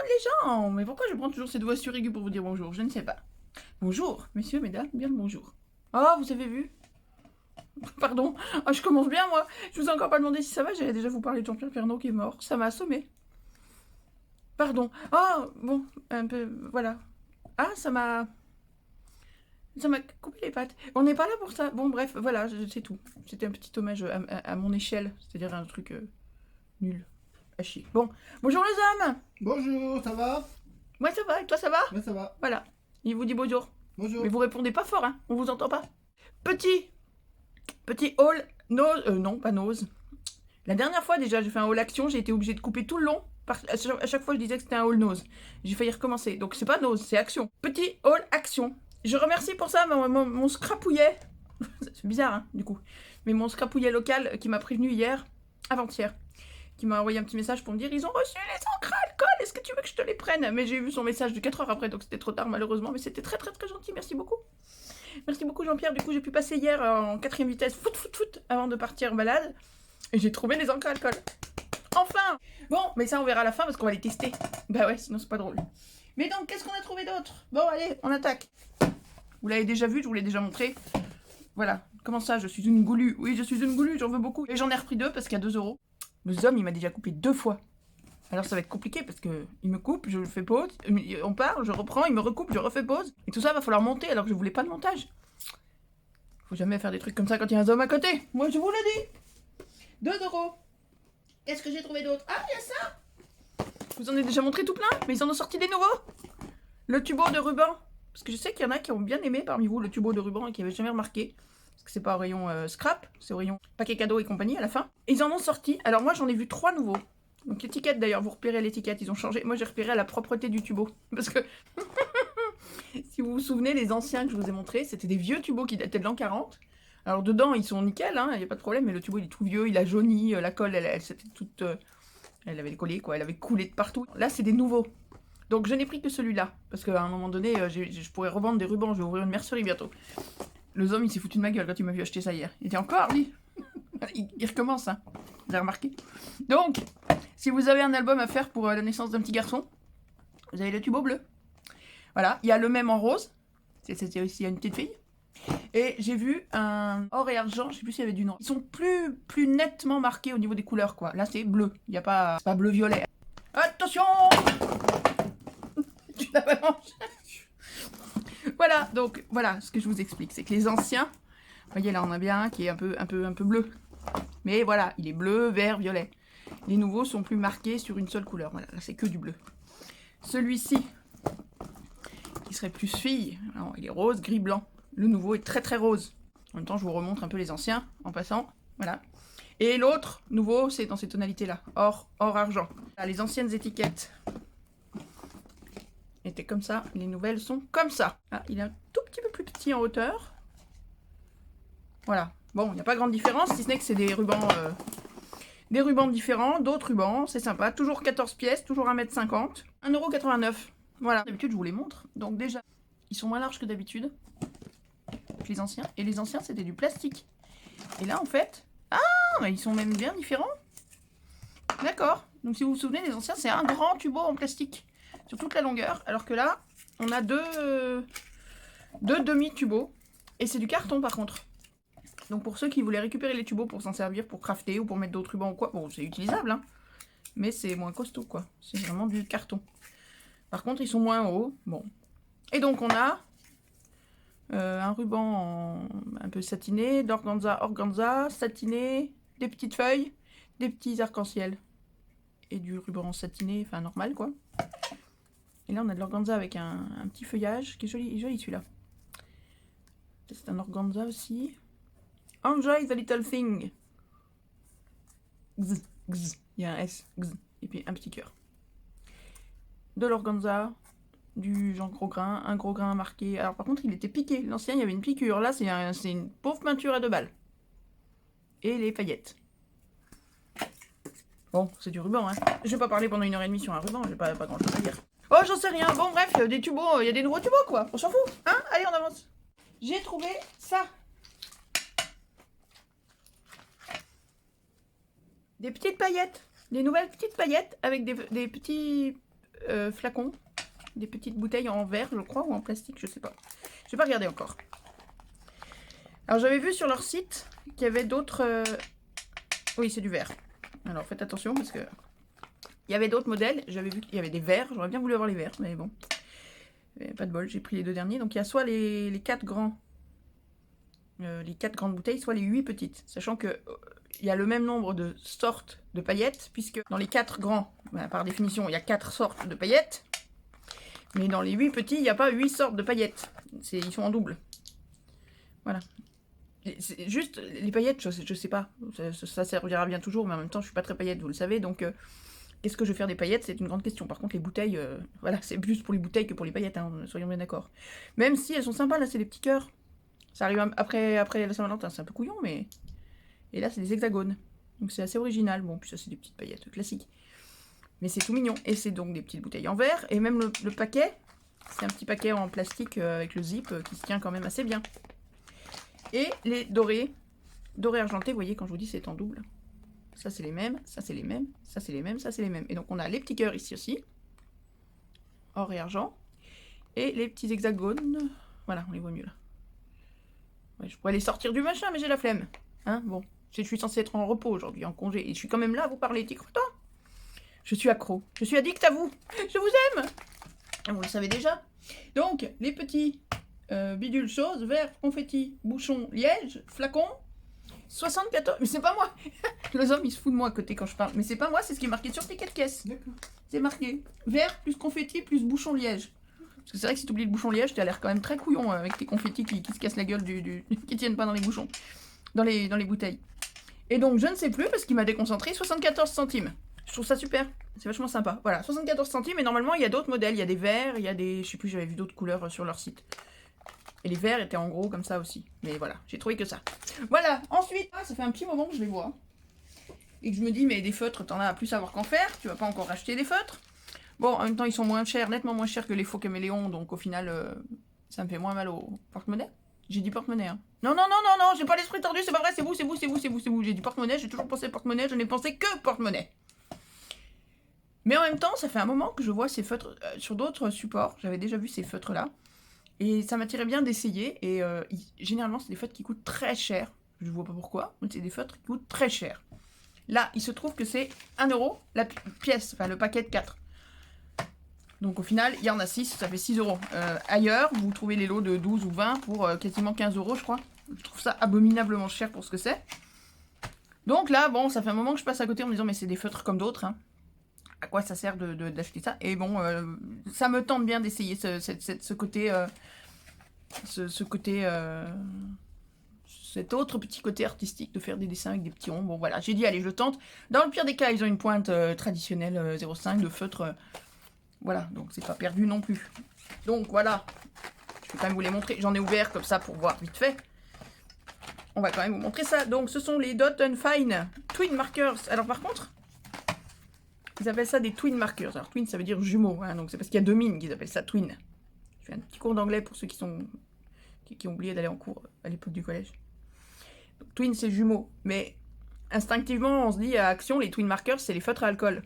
prendre les gens. Mais pourquoi je prends toujours cette voix suraiguë pour vous dire bonjour? Je ne sais pas. Bonjour, messieurs, mesdames, bien le bonjour. Oh, vous avez vu? Pardon, oh, je commence bien moi. Je vous ai encore pas demandé si ça va, j'allais déjà vous parler de Jean-Pierre Pernaut qui est mort. Ça m'a assommé. Pardon. Oh, bon, un peu, voilà. Ah, ça m'a coupé les pattes. On n'est pas là pour ça. Bon, bref, voilà, c'est tout. C'était un petit hommage à mon échelle, c'est-à-dire un truc nul, à chier. Bon, bonjour les hommes. Bonjour, ça va? Moi ça va, et toi ça va? Ouais, ça va. Voilà, il vous dit bonjour. Bonjour. Mais vous répondez pas fort, hein, on vous entend pas. Petit haul nose, non, pas nose. La dernière fois déjà, j'ai fait un haul action, j'ai été obligée de couper tout le long. À chaque fois, je disais que c'était un haul nose. J'ai failli recommencer. Donc, c'est pas nose, c'est action. Petit haul action. Je remercie pour ça mon scrapouillet. C'est bizarre, hein, du coup. Mais mon scrapouillet local qui m'a prévenu hier, avant-hier, qui m'a envoyé un petit message pour me dire ils ont reçu les encres à alcool, est-ce que tu veux que je te les prenne? Mais j'ai vu son message de 4 heures après, donc c'était trop tard malheureusement. Mais c'était très très très gentil, merci beaucoup. Merci beaucoup Jean-Pierre, du coup j'ai pu passer hier en 4ème vitesse, foot, avant de partir en balade. Et j'ai trouvé les encres à alcool. Enfin! Bon, mais ça on verra à la fin parce qu'on va les tester. Bah ouais, sinon c'est pas drôle. Mais donc, qu'est-ce qu'on a trouvé d'autre? Bon, allez, on attaque. Vous l'avez déjà vu, je vous l'ai déjà montré. Voilà. Comment ça, je suis une goulue? Oui, je suis une goulue, j'en veux beaucoup. Et j'en ai repris 2 parce qu'il y a 2 euros. Le homme, il m'a déjà coupé 2 fois. Alors ça va être compliqué parce que il me coupe, je fais pause, on part, je reprends, il me recoupe, je refais pause. Et tout ça, va falloir monter alors que je voulais pas de montage. Faut jamais faire des trucs comme ça quand il y a un homme à côté. Moi, je vous le dis. 2 euros. Qu'est-ce que j'ai trouvé d'autre? Ah, il y a ça. Je vous en ai déjà montré tout plein, mais ils en ont sorti des nouveaux. Le tubo de ruban. Parce que je sais qu'il y en a qui ont bien aimé parmi vous le tubo de ruban et qui n'avaient jamais remarqué. Parce que c'est pas au rayon scrap, c'est au rayon paquet cadeau et compagnie à la fin. Et ils en ont sorti. Alors moi, j'en ai vu 3 nouveaux. Donc l'étiquette d'ailleurs, vous repérez l'étiquette, ils ont changé. Moi, j'ai repéré à la propreté du tubo. Parce que si vous vous souvenez, les anciens que je vous ai montrés, c'était des vieux tubos qui dataient de l'an 40. Alors dedans, ils sont nickel, il n'y a pas de problème, mais le tubo, il est tout vieux, il a jauni, la colle, elle s'était toute... elle avait collé, quoi, elle avait coulé de partout. Là, c'est des nouveaux. Donc je n'ai pris que celui-là, parce qu'à un moment donné, je pourrais revendre des rubans, je vais ouvrir une mercerie bientôt. Le homme, il s'est foutu de ma gueule quand il m'a vu acheter ça hier. Il était encore, lui. Il recommence, hein. Vous avez remarqué? Donc, si vous avez un album à faire pour la naissance d'un petit garçon, vous avez le tubo bleu. Voilà, il y a le même en rose. C'était aussi une petite fille. Et j'ai vu un or et argent, je sais plus s'il y avait du nom. Ils sont plus nettement marqués au niveau des couleurs, quoi. Là, c'est bleu. Il y a pas... C'est pas bleu-violet. Attention! Tu l'avalanche. Voilà, donc, voilà, ce que je vous explique. C'est que les anciens... Vous voyez, là, on a bien un qui est un peu bleu. Mais voilà, il est bleu, vert, violet. Les nouveaux sont plus marqués sur une seule couleur. Voilà, là, c'est que du bleu. Celui-ci, qui serait plus fille, alors, il est rose, gris, blanc. Le nouveau est très très rose. En même temps, je vous remontre un peu les anciens, en passant. Voilà. Et l'autre, nouveau, c'est dans ces tonalités-là. Or, argent. Là, les anciennes étiquettes étaient comme ça. Les nouvelles sont comme ça. Ah, il est un tout petit peu plus petit en hauteur. Voilà. Bon, il n'y a pas grande différence, si ce n'est que c'est des rubans différents, d'autres rubans, c'est sympa. Toujours 14 pièces, toujours 1,50 m. 1,89 €. Voilà. D'habitude, je vous les montre. Donc déjà, ils sont moins larges que d'habitude. Les anciens. Et les anciens, c'était du plastique. Et là, en fait... Ah, mais ils sont même bien différents. D'accord. Donc, si vous vous souvenez, les anciens, c'est un grand tubo en plastique sur toute la longueur. Alors que là, on a deux demi-tubos. Et c'est du carton, par contre. Donc, pour ceux qui voulaient récupérer les tubos pour s'en servir, pour crafter ou pour mettre d'autres rubans ou quoi, bon, c'est utilisable, hein. Mais c'est moins costaud, quoi. C'est vraiment du carton. Par contre, ils sont moins hauts. Bon. Et donc, on a... un ruban un peu satiné, organza, satiné, des petites feuilles, des petits arcs-en-ciel. Et du ruban satiné, enfin normal quoi. Et là on a de l'organza avec un petit feuillage, qui est joli, joli celui-là. C'est un organza aussi. Enjoy the little thing. Gz, gz. Il y a un S, gz. Et puis un petit cœur. De l'organza. Du genre gros grain, un gros grain marqué. Alors par contre il était piqué, l'ancien il y avait une piqûre, là c'est une pauvre peinture à 2 balles. Et les paillettes. Bon, c'est du ruban, hein. Je vais pas parler pendant 1h30 sur un ruban, j'ai pas grand chose à dire. Oh j'en sais rien, bon bref, il y a des tubos, il y a des nouveaux tubos quoi, on s'en fout, hein. Allez on avance. J'ai trouvé ça. Des petites paillettes, des nouvelles petites paillettes avec des petits flacons, des petites bouteilles en verre, je crois, ou en plastique, je sais pas. Je vais pas regarder encore. Alors j'avais vu sur leur site qu'il y avait d'autres... Oui, c'est du verre. Alors faites attention parce que... Il y avait d'autres modèles, j'avais vu qu'il y avait des verres, j'aurais bien voulu avoir les verres, mais bon. Pas de bol, j'ai pris les 2 derniers. Donc il y a soit les 4 grands... les 4 grandes bouteilles, soit les 8 petites. Sachant que il y a le même nombre de sortes de paillettes, puisque dans les 4 grands, bah, par définition, il y a 4 sortes de paillettes. Mais dans les 8 petits, il n'y a pas 8 sortes de paillettes. Ils sont en double. Voilà. Juste, les paillettes, je sais pas. Ça servira bien toujours, mais en même temps, je suis pas très paillette, vous le savez. Donc, qu'est-ce que je vais faire des paillettes? C'est une grande question. Par contre, les bouteilles, voilà, c'est plus pour les bouteilles que pour les paillettes, hein, soyons bien d'accord. Même si elles sont sympas, là, c'est des petits cœurs. Ça arrive après la Saint-Valentin, c'est un peu couillon, mais... Et là, c'est des hexagones. Donc, c'est assez original. Bon, puis ça, c'est des petites paillettes classiques. Mais c'est tout mignon. Et c'est donc des petites bouteilles en verre. Et même le paquet, c'est un petit paquet en plastique avec le zip qui se tient quand même assez bien. Et les dorés. Dorés argentés, vous voyez, quand je vous dis, c'est en double. Ça, c'est les mêmes. Ça, c'est les mêmes. Ça, c'est les mêmes. Ça, c'est les mêmes. Et donc, on a les petits cœurs ici aussi. Or et argent. Et les petits hexagones. Voilà, on les voit mieux là. Ouais, je pourrais les sortir du machin, mais j'ai la flemme. Hein, bon. Je suis censée être en repos aujourd'hui, en congé. Et je suis quand même là à vous parler, t'y crois, toi? Je suis accro. Je suis addict à vous. Je vous aime. Et vous le savez déjà. Donc, les petits bidules choses, verre, confetti, bouchon, liège, flacon, 74... Mais c'est pas moi. Les hommes, ils se foutent de moi à côté quand je parle. Mais c'est pas moi, c'est ce qui est marqué sur le ticket de caisse. D'accord. C'est marqué verre plus confetti plus bouchon liège. Parce que c'est vrai que si tu oublies le bouchon liège, tu as l'air quand même très couillon avec tes confettis qui se cassent la gueule qui tiennent pas dans les bouchons. Dans les bouteilles. Et donc, je ne sais plus, parce qu'il m'a déconcentré, 74 centimes. Je trouve ça super. C'est vachement sympa. Voilà, 74 centimes. Et normalement, il y a d'autres modèles. Il y a des verts, il y a des... Je sais plus, j'avais vu d'autres couleurs sur leur site. Et les verts étaient en gros comme ça aussi. Mais voilà, j'ai trouvé que ça. Voilà, ensuite, ça fait un petit moment que je les vois. Et que je me dis, mais des feutres, t'en as à plus savoir qu'en faire. Tu vas pas encore acheter des feutres. Bon, en même temps, ils sont moins chers, nettement moins chers que les faux caméléons. Donc au final, ça me fait moins mal au porte-monnaie. J'ai dit porte-monnaie, hein. Non, non, non, non, non, j'ai pas l'esprit tordu, c'est pas vrai, c'est vous, c'est vous, c'est vous, c'est vous, c'est vous. J'ai dit porte-monnaie, j'ai toujours pensé porte-monnaie, je n'ai pensé que porte-monnaie. Mais en même temps, ça fait un moment que je vois ces feutres sur d'autres supports. J'avais déjà vu ces feutres-là. Et ça m'attirait bien d'essayer. Et généralement, c'est des feutres qui coûtent très cher. Je vois pas pourquoi, mais c'est des feutres qui coûtent très cher. Là, il se trouve que c'est 1 € la pièce, enfin le paquet de 4. Donc au final, il y en a 6, ça fait 6 €. Ailleurs, vous trouvez les lots de 12 ou 20 pour quasiment 15 € je crois. Je trouve ça abominablement cher pour ce que c'est. Donc là, bon, ça fait un moment que je passe à côté en me disant mais c'est des feutres comme d'autres. Hein. À quoi ça sert d'acheter ça? Et bon, ça me tente bien d'essayer ce côté... cet autre petit côté artistique de faire des dessins avec des petits ronds. Bon voilà, j'ai dit allez, je tente. Dans le pire des cas, ils ont une pointe traditionnelle 0,5 de feutre... Voilà, donc c'est pas perdu non plus. Donc voilà, je vais quand même vous les montrer. J'en ai ouvert comme ça pour voir vite fait. On va quand même vous montrer ça. Donc ce sont les Dot & Fine Twin Markers. Alors par contre, ils appellent ça des Twin Markers. Alors twin ça veut dire jumeau, hein, donc c'est parce qu'il y a 2 mines qu'ils appellent ça twin. Je fais un petit cours d'anglais pour ceux qui ont oublié d'aller en cours à l'époque du collège. Donc, twin c'est jumeau, mais instinctivement on se dit à Action, les Twin Markers c'est les feutres à alcool.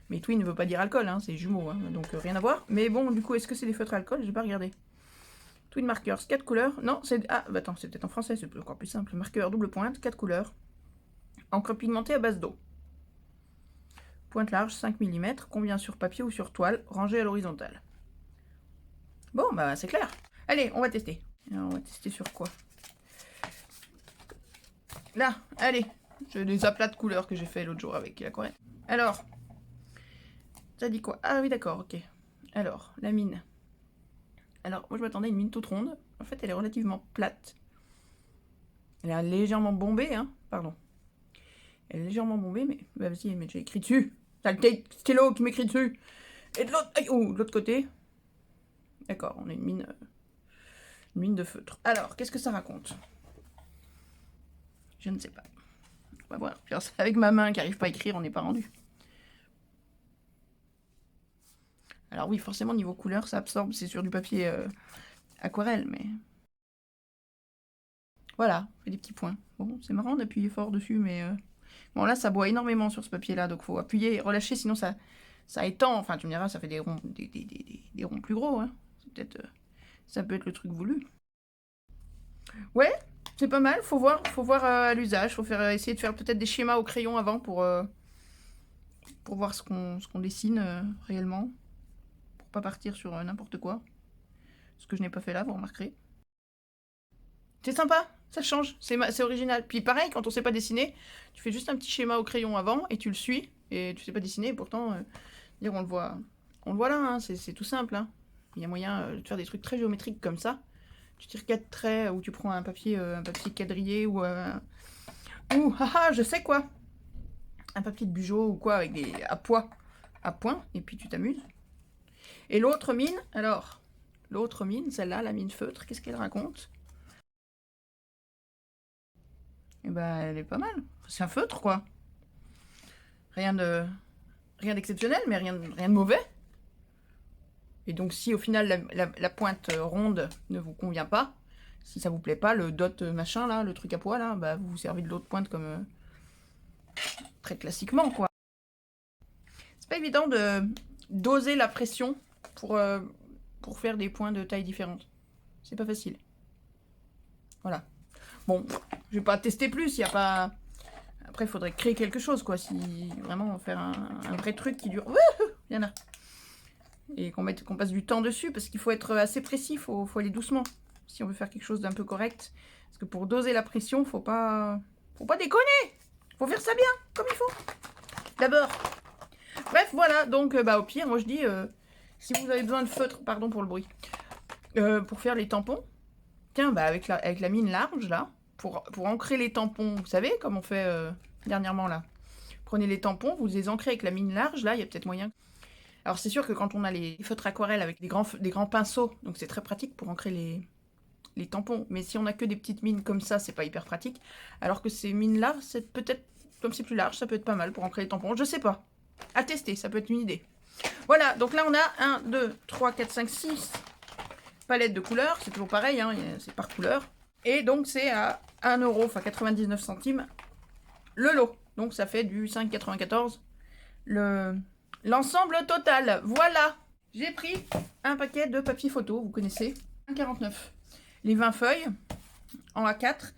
Mais twin ne veut pas dire alcool, hein, c'est jumeau, hein, donc rien à voir. Mais bon, du coup, est-ce que c'est des feutres à alcool? J'ai pas regardé. Twin Markers, 4 couleurs. Non, c'est... Ah, bah attends, c'est peut-être en français, c'est encore plus simple. Marqueur double pointe, 4 couleurs. Encre pigmentée à base d'eau. Pointe large, 5 mm. Convient sur papier ou sur toile, rangée à l'horizontale. Bon, bah c'est clair. Allez, on va tester. Alors, on va tester sur quoi? Là, allez. J'ai des aplats de couleurs que j'ai fait l'autre jour avec l'aquarelle. Alors... Ça dit quoi? Ah oui, d'accord, ok. Alors, la mine. Alors, moi je m'attendais à une mine toute ronde. En fait, elle est relativement plate. Elle est légèrement bombée, hein. Pardon. Elle est légèrement bombée, mais... Bah vas-y, mais j'ai écrit dessus. T'as le stylo qui m'écrit dessus. Et de l'autre... Oh, de l'autre côté. D'accord, on a une mine de feutre. Alors, qu'est-ce que ça raconte? Je ne sais pas. On va voir. Avec ma main qui n'arrive pas à écrire, on n'est pas rendu. Alors oui, forcément, niveau couleur, ça absorbe, c'est sur du papier aquarelle, mais... Voilà, on fait des petits points. Bon, c'est marrant d'appuyer fort dessus, mais... Bon, là, ça boit énormément sur ce papier-là, donc faut appuyer et relâcher, sinon ça ça étend. Enfin, tu me diras, ça fait des ronds, des ronds plus gros. Hein. Peut-être, ça peut être le truc voulu. Ouais, c'est pas mal. Faut voir à l'usage. Faut essayer de faire peut-être des schémas au crayon avant pour voir ce qu'on dessine réellement. Pour pas partir sur n'importe quoi. Ce que je n'ai pas fait là, vous remarquerez. C'est sympa, ça change, c'est original. Puis pareil, quand on sait pas dessiner, tu fais juste un petit schéma au crayon avant et tu le suis. Et tu sais pas dessiner, et pourtant, on le voit là, hein, c'est tout simple. Hein. Il y a moyen de faire des trucs très géométriques comme ça. Tu tires 4 traits ou tu prends un papier quadrillé ou haha, je sais quoi. Un papier de Bugeaud ou quoi avec à point, et puis tu t'amuses. Et l'autre mine, alors, l'autre mine, celle-là, la mine feutre, qu'est-ce qu'elle raconte? Eh ben, elle est pas mal. C'est un feutre, quoi. Rien d'exceptionnel, mais rien de mauvais. Et donc, si au final la pointe ronde ne vous convient pas, si ça vous plaît pas, le dot machin là, le truc à poids là, bah vous vous servez de l'autre pointe comme très classiquement, quoi. C'est pas évident de doser la pression pour faire des points de taille différentes. C'est pas facile. Voilà. Bon, je vais pas tester plus, il y a pas... Après, il faudrait créer quelque chose, quoi, si vraiment faire un vrai truc qui dure... Il y en a. Et qu'on passe du temps dessus, parce qu'il faut être assez précis, faut aller doucement, si on veut faire quelque chose d'un peu correct. Parce que pour doser la pression, faut pas déconner. Faut faire ça bien, comme il faut. D'abord. Bref, voilà, donc au pire, moi je dis, si vous avez besoin de feutre, pardon pour le bruit, pour faire les tampons, tiens, avec la mine large, là, pour ancrer les tampons, vous savez, comme on fait dernièrement, là. Prenez les tampons, vous les ancrez avec la mine large, là, il y a peut-être moyen. Alors, c'est sûr que quand on a les feutres aquarelles avec des grands pinceaux, donc c'est très pratique pour ancrer les tampons. Mais si on a que des petites mines comme ça, c'est pas hyper pratique. Alors que ces mines-là, c'est peut-être, comme c'est plus large, ça peut être pas mal pour ancrer les tampons. Je sais pas. À tester, ça peut être une idée. Voilà, donc là, on a 1, 2, 3, 4, 5, 6 palettes de couleurs. C'est toujours pareil, hein, c'est par couleur. Et donc, c'est à 1 €, enfin 99 centimes, le lot. Donc, ça fait du 5,94 l'ensemble total. Voilà. J'ai pris un paquet de papier photo, vous connaissez, 1,49. Les 20 feuilles en A4.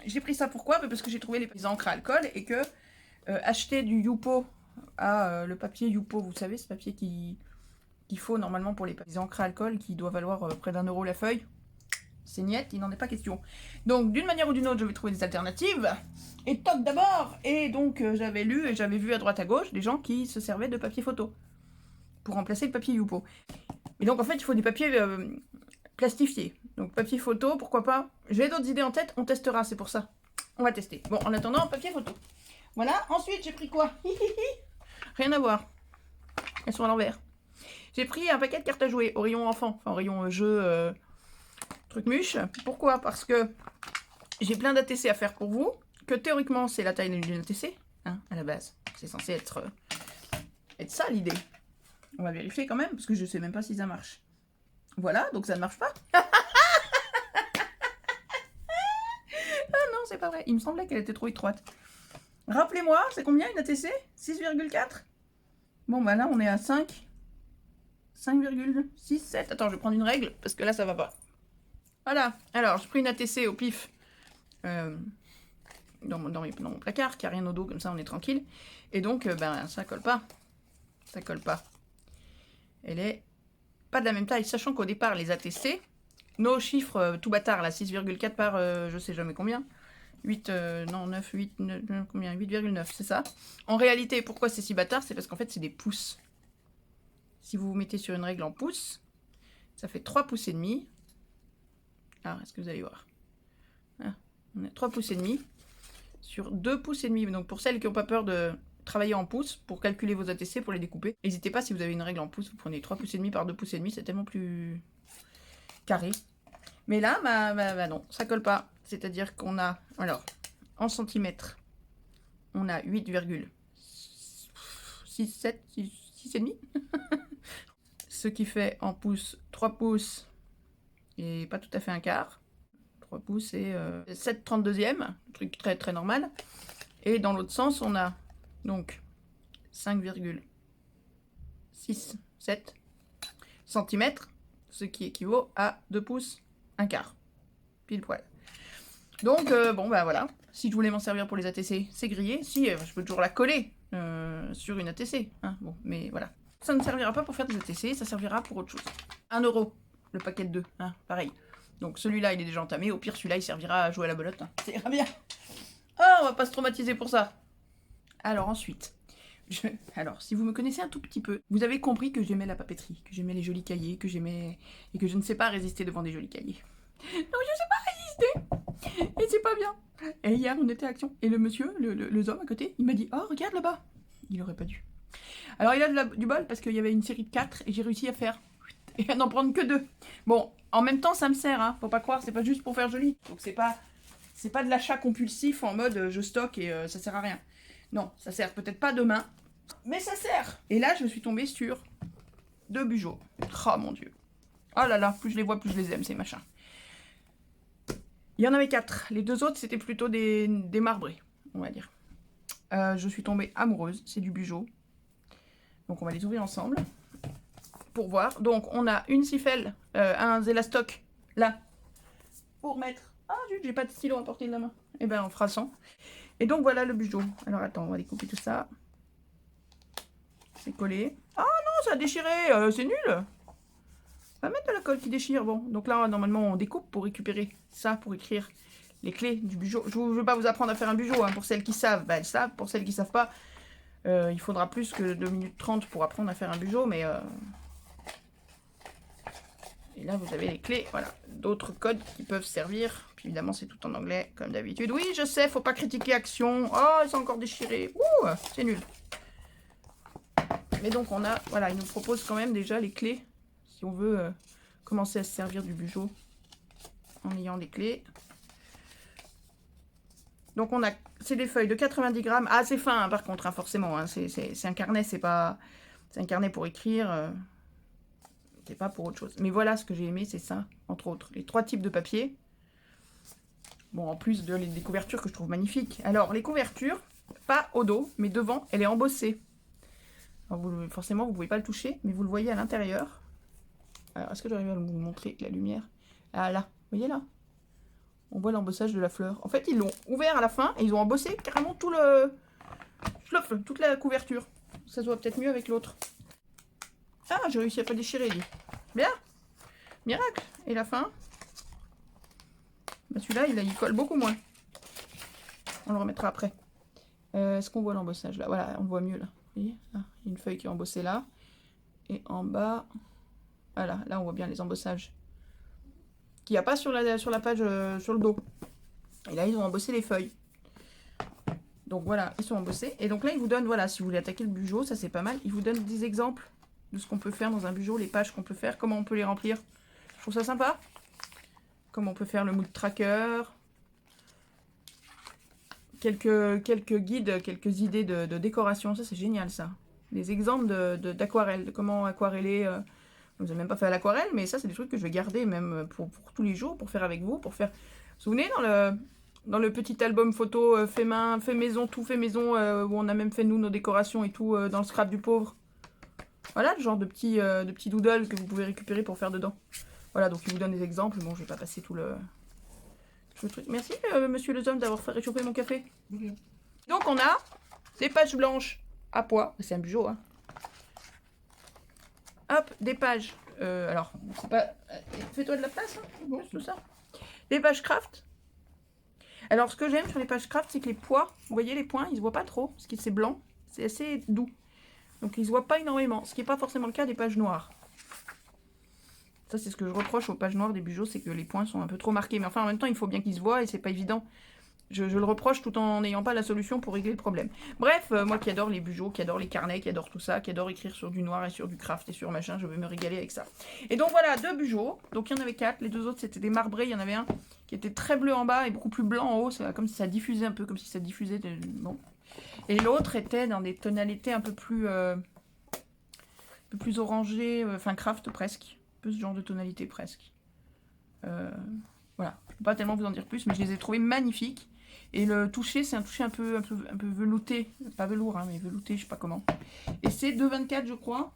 J'ai pris ça pourquoi? Parce que j'ai trouvé les encres à alcool et que acheter du Yupo le papier Yupo, vous savez, ce papier qu'il faut normalement pour les encres à alcool qui doit valoir près d'1 € la feuille. C'est niette, il n'en est pas question. Donc, d'une manière ou d'une autre, je vais trouver des alternatives. Et toc d'abord. Et donc, j'avais lu et j'avais vu à droite à gauche des gens qui se servaient de papier photo pour remplacer le papier Yupo. Et donc, en fait, il faut des papiers plastifiés. Donc, papier photo, pourquoi pas. J'ai d'autres idées en tête, on testera, c'est pour ça. On va tester. Bon, en attendant, papier photo. Voilà. Ensuite, j'ai pris quoi? Rien à voir. Elles sont à l'envers. J'ai pris un paquet de cartes à jouer au rayon enfant, enfin au rayon jeu... truc muche. Pourquoi? Parce que j'ai plein d'ATC à faire pour vous, que théoriquement c'est la taille d'une ATC, hein, à la base. C'est censé être ça l'idée. On va vérifier quand même, parce que je sais même pas si ça marche. Voilà, donc ça ne marche pas. Ah non, c'est pas vrai. Il me semblait qu'elle était trop étroite. Rappelez-moi, c'est combien une ATC? 6,4? Bon, bah là, on est à 5. 5,67. Attends, je vais prendre une règle, parce que là, ça va pas. Voilà, alors j'ai pris une ATC au pif dans mon placard, qui a rien au dos, comme ça on est tranquille. Et donc, ça colle pas. Ça colle pas. Elle est pas de la même taille, sachant qu'au départ, les ATC, nos chiffres tout bâtard, là, 6,4 par je sais jamais combien. 8, non, 9, 8, 9, combien? 8,9, c'est ça. En réalité, pourquoi c'est si bâtard? C'est parce qu'en fait, c'est des pouces. Si vous vous mettez sur une règle en pouces, ça fait 3 pouces et demi. Ah, est-ce que vous allez voir? On a 3 pouces et demi sur 2 pouces et demi. Donc pour celles qui n'ont pas peur de travailler en pouces, pour calculer vos ATC, pour les découper, n'hésitez pas, si vous avez une règle en pouces, vous prenez 3 pouces et demi par 2 pouces et demi, c'est tellement plus carré. Mais là, non, ça colle pas. C'est-à-dire qu'on a, alors, en centimètres, on a 8,67, 6 et demi. Ce qui fait en pouces 3 pouces et pas tout à fait un quart. 3 pouces et 7/32e, truc très très normal. Et dans l'autre sens, on a donc 5,67 6, 7 cm, ce qui équivaut à 2 pouces, un quart, pile poil. Donc, bon, bah voilà, si je voulais m'en servir pour les ATC, c'est grillé. Si, je peux toujours la coller sur une ATC, hein, bon, mais voilà. Ça ne servira pas pour faire des ATC, ça servira pour autre chose. 1 € le paquet de 2, hein, pareil. Donc celui-là, il est déjà entamé, au pire, celui-là, il servira à jouer à la belote, hein. Ça ira bien. Oh, on va pas se traumatiser pour ça. Alors ensuite, alors si vous me connaissez un tout petit peu, vous avez compris que j'aimais la papeterie, que j'aimais les jolis cahiers, que j'aimais... et que je ne sais pas résister devant des jolis cahiers. Non, je sais pas résister. Et c'est pas bien. Et hier, on était à Action, et le monsieur, le homme à côté, il m'a dit « Oh, regarde là-bas !» Il aurait pas dû. Alors il a du bol, parce qu'il y avait une série de 4, et j'ai réussi à faire... et à n'en prendre que 2. Bon, en même temps, ça me sert, hein. Faut pas croire, c'est pas juste pour faire joli. Donc c'est pas de l'achat compulsif en mode je stocke et ça sert à rien. Non, ça sert peut-être pas demain, mais ça sert. Et là, je me suis tombée sur 2 bugeots. Oh mon dieu. Oh là là, plus je les vois, plus je les aime, ces machins. Il y en avait 4. Les 2 autres, c'était plutôt des marbrés, on va dire. Je suis tombée amoureuse. C'est du bugeot. Donc on va les ouvrir ensemble pour voir. Donc on a une sifelle, un Zelastock là pour mettre. Ah zut, j'ai pas de stylo à portée de la main. Et ben on fera sans. Et donc voilà le bugeot. Alors attends, on va découper tout ça. C'est collé. Ah non, ça a déchiré, c'est nul. On va mettre de la colle qui déchire. Bon, donc là normalement on découpe pour récupérer ça, pour écrire les clés du bugeot. Je ne vais pas vous apprendre à faire un bugeot, hein. Pour celles qui savent, bah, elles savent. Pour celles qui savent pas, il faudra plus que 2 minutes 30 pour apprendre à faire un bugeot, mais... Et là, vous avez les clés, voilà, d'autres codes qui peuvent servir. Puis évidemment, c'est tout en anglais, comme d'habitude. Oui, je sais, faut pas critiquer Action. Oh, c'est encore déchiré. Ouh, c'est nul. Mais donc, on a, voilà, il nous propose quand même déjà les clés. Si on veut commencer à se servir du bugeot en ayant des clés. Donc, on a, c'est des feuilles de 90 grammes. Ah, c'est fin, hein, par contre, hein, forcément. Hein, c'est un carnet, c'est pas... C'est un carnet pour écrire... C'est pas pour autre chose. Mais voilà, ce que j'ai aimé, c'est ça, entre autres. Les 3 types de papier. Bon, en plus des couvertures que je trouve magnifiques. Alors, les couvertures, pas au dos, mais devant, elle est embossée. Alors, forcément, vous ne pouvez pas le toucher, mais vous le voyez à l'intérieur. Alors, est-ce que j'arrive à vous montrer la lumière? Ah là, vous voyez là? On voit l'embossage de la fleur. En fait, ils l'ont ouvert à la fin et ils ont embossé carrément toute la couverture. Ça se voit peut-être mieux avec l'autre. Ah, j'ai réussi à pas déchirer, lui. Bien. Miracle. Et la fin? Bah, celui-là, il colle beaucoup moins. On le remettra après. Est-ce qu'on voit l'embossage là? Voilà, on le voit mieux là. Vous voyez? Ah, il y a une feuille qui est embossée là. Et en bas... Voilà, là on voit bien les embossages. Qu'il n'y a pas sur la page, sur le dos. Et là, ils ont embossé les feuilles. Donc voilà, ils sont embossés. Et donc là, ils vous donnent, voilà, si vous voulez attaquer le bugeot, ça c'est pas mal. Ils vous donnent des exemples de ce qu'on peut faire dans un bugeot, les pages qu'on peut faire, comment on peut les remplir. Je trouve ça sympa. Comment on peut faire le mood tracker. Quelques guides, quelques idées de décoration. Ça, c'est génial, ça. Des exemples d'aquarelle, de comment aquareller. Je ne vous ai même pas fait à l'aquarelle, mais ça, c'est des trucs que je vais garder même pour tous les jours, pour faire avec vous, pour faire... Vous vous souvenez, dans le petit album photo fait maison, tout fait maison, où on a même fait, nous, nos décorations et tout, dans le scrap du pauvre. Voilà, le genre de petits doodles que vous pouvez récupérer pour faire dedans. Voilà, donc il vous donne des exemples. Bon, je vais pas passer tout le truc. Merci, monsieur le homme, d'avoir fait réchauffer mon café. Donc, on a des pages blanches à poids. C'est un bugeot, hein. Hop, des pages. Alors, c'est pas... Fais-toi de la place, hein. Bon, c'est tout ça. Des pages craft. Alors, ce que j'aime sur les pages craft, c'est que les poids, vous voyez les points, ils se voient pas trop, parce que c'est blanc. C'est assez doux. Donc, ils se voient pas énormément, ce qui n'est pas forcément le cas des pages noires. Ça, c'est ce que je reproche aux pages noires des bugeots, c'est que les points sont un peu trop marqués. Mais enfin, en même temps, il faut bien qu'ils se voient et c'est pas évident. Je le reproche tout en n'ayant pas la solution pour régler le problème. Bref, moi qui adore les bugeots, qui adore les carnets, qui adore tout ça, qui adore écrire sur du noir et sur du craft et sur machin, je vais me régaler avec ça. Et donc voilà, 2 bugeots. Donc il y en avait 4. Les 2 autres, c'était des marbrés. Il y en avait un qui était très bleu en bas et beaucoup plus blanc en haut. C'est comme si ça diffusait un peu, comme si ça diffusait de... Bon. Et l'autre était dans des tonalités un peu plus orangées, enfin craft presque. Un peu ce genre de tonalité presque. Voilà, je ne peux pas tellement vous en dire plus, mais je les ai trouvés magnifiques. Et le toucher, c'est un toucher un peu velouté. Pas velours, hein, mais velouté, je sais pas comment. Et c'est 2,24 je crois.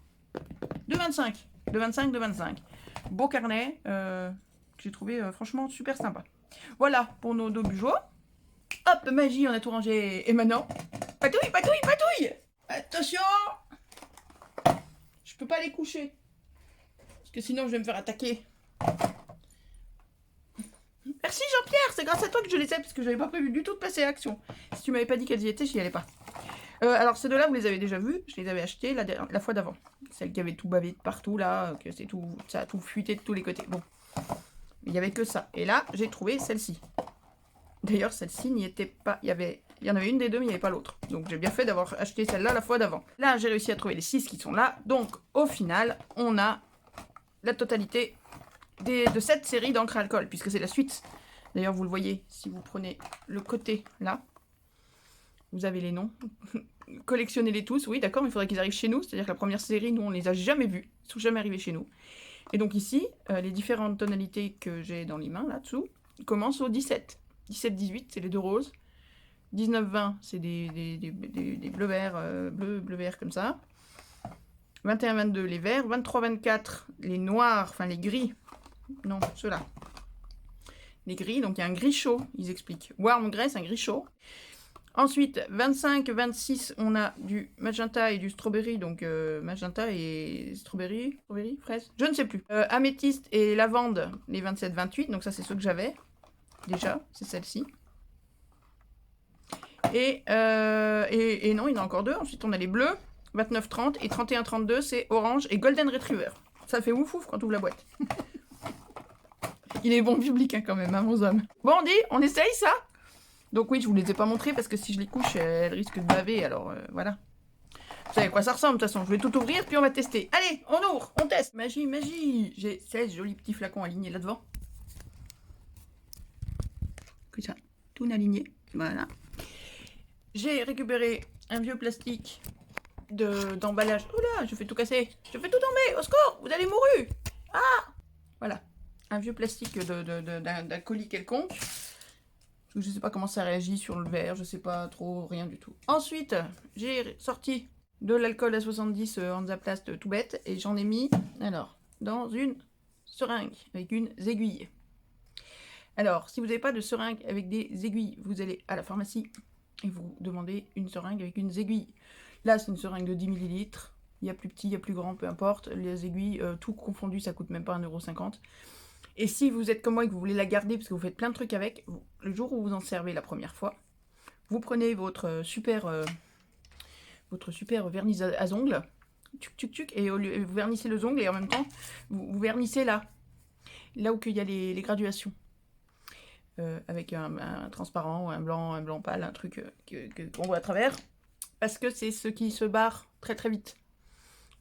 De 25. De 25, de 25. Beau carnet que j'ai trouvé franchement super sympa. Voilà pour nos deux bujots. Hop, magie, on a tout rangé. Et maintenant, patouille, patouille, patouille. Attention. Je peux pas les coucher. Parce que sinon je vais me faire attaquer. Merci Jean-Pierre, c'est grâce à toi que je les ai, parce que j'avais pas prévu du tout de passer à l'action. Si tu m'avais pas dit qu'elles y étaient, j'y allais pas. Alors ces deux-là, vous les avez déjà vus, je les avais achetés la fois d'avant. Celle qui avait tout bavé de partout là, que c'est tout, ça a tout fuité de tous les côtés. Bon, il y avait que ça. Et là, j'ai trouvé celle-ci. D'ailleurs, celle-ci n'y était pas. Il y en avait une des deux, mais il n'y avait pas l'autre. Donc j'ai bien fait d'avoir acheté celle-là la fois d'avant. Là, j'ai réussi à trouver les 6 qui sont là. Donc au final, on a la totalité de cette série d'encre à alcool, puisque c'est la suite. D'ailleurs, vous le voyez, si vous prenez le côté là, vous avez les noms. Collectionnez-les tous, oui, d'accord, mais il faudrait qu'ils arrivent chez nous. C'est-à-dire que la première série, nous, on les a jamais vus. Ils sont jamais arrivés chez nous. Et donc ici, les différentes tonalités que j'ai dans les mains, là-dessous, commencent au 17. 17-18, c'est les deux roses. 19-20, c'est des bleu-vert, bleu-vert comme ça. 21-22, les verts. 23-24, les noirs, enfin les gris. Non, ceux-là. Les gris, donc il y a un gris chaud, ils expliquent. Warm grey, c'est un gris chaud. Ensuite, 25-26, on a du magenta et du strawberry, donc magenta et strawberry, fraise, je ne sais plus. Améthyste et lavande, les 27-28, donc ça c'est ceux que j'avais, déjà, c'est celle-ci. Et non, il y en a encore deux. Ensuite, on a les bleus, 29-30, et 31-32, c'est orange et golden retriever. Ça fait ouf ouf quand tu ouvres la boîte. Il est bon public hein, quand même, hein, mon homme. Bon, on essaye ça. Donc oui, je vous les ai pas montrés parce que si je les couche, elles risquent de baver, alors voilà. Vous savez à quoi ça ressemble de toute façon. Je vais tout ouvrir, puis on va tester. Allez, on ouvre, on teste. Magie, magie. J'ai 16 jolis petits flacons alignés là-devant. Comme ça, tout aligné. Voilà. J'ai récupéré un vieux plastique d'emballage. Oula, je fais tout casser. Je fais tout tomber. Au secours, vous allez mourir. Ah, voilà. Un vieux plastique d'un colis quelconque. Je sais pas comment ça réagit sur le verre, je sais pas trop, rien du tout. Ensuite, j'ai sorti de l'alcool à 70 Hansaplast tout bête et j'en ai mis, alors, dans une seringue avec une aiguille. Alors, si vous n'avez pas de seringue avec des aiguilles, vous allez à la pharmacie et vous demandez une seringue avec une aiguille. Là, c'est une seringue de 10 ml. Il y a plus petit, il y a plus grand, peu importe. Les aiguilles, tout confondu, ça coûte même pas 1,50 €. Et si vous êtes comme moi et que vous voulez la garder parce que vous faites plein de trucs avec, le jour où vous en servez la première fois, vous prenez votre super vernis à ongles, et vous vernissez le ongle et en même temps, vous vernissez là où il y a les graduations. Avec un transparent, un blanc pâle, un truc qu'on voit à travers. Parce que c'est ce qui se barre très très vite.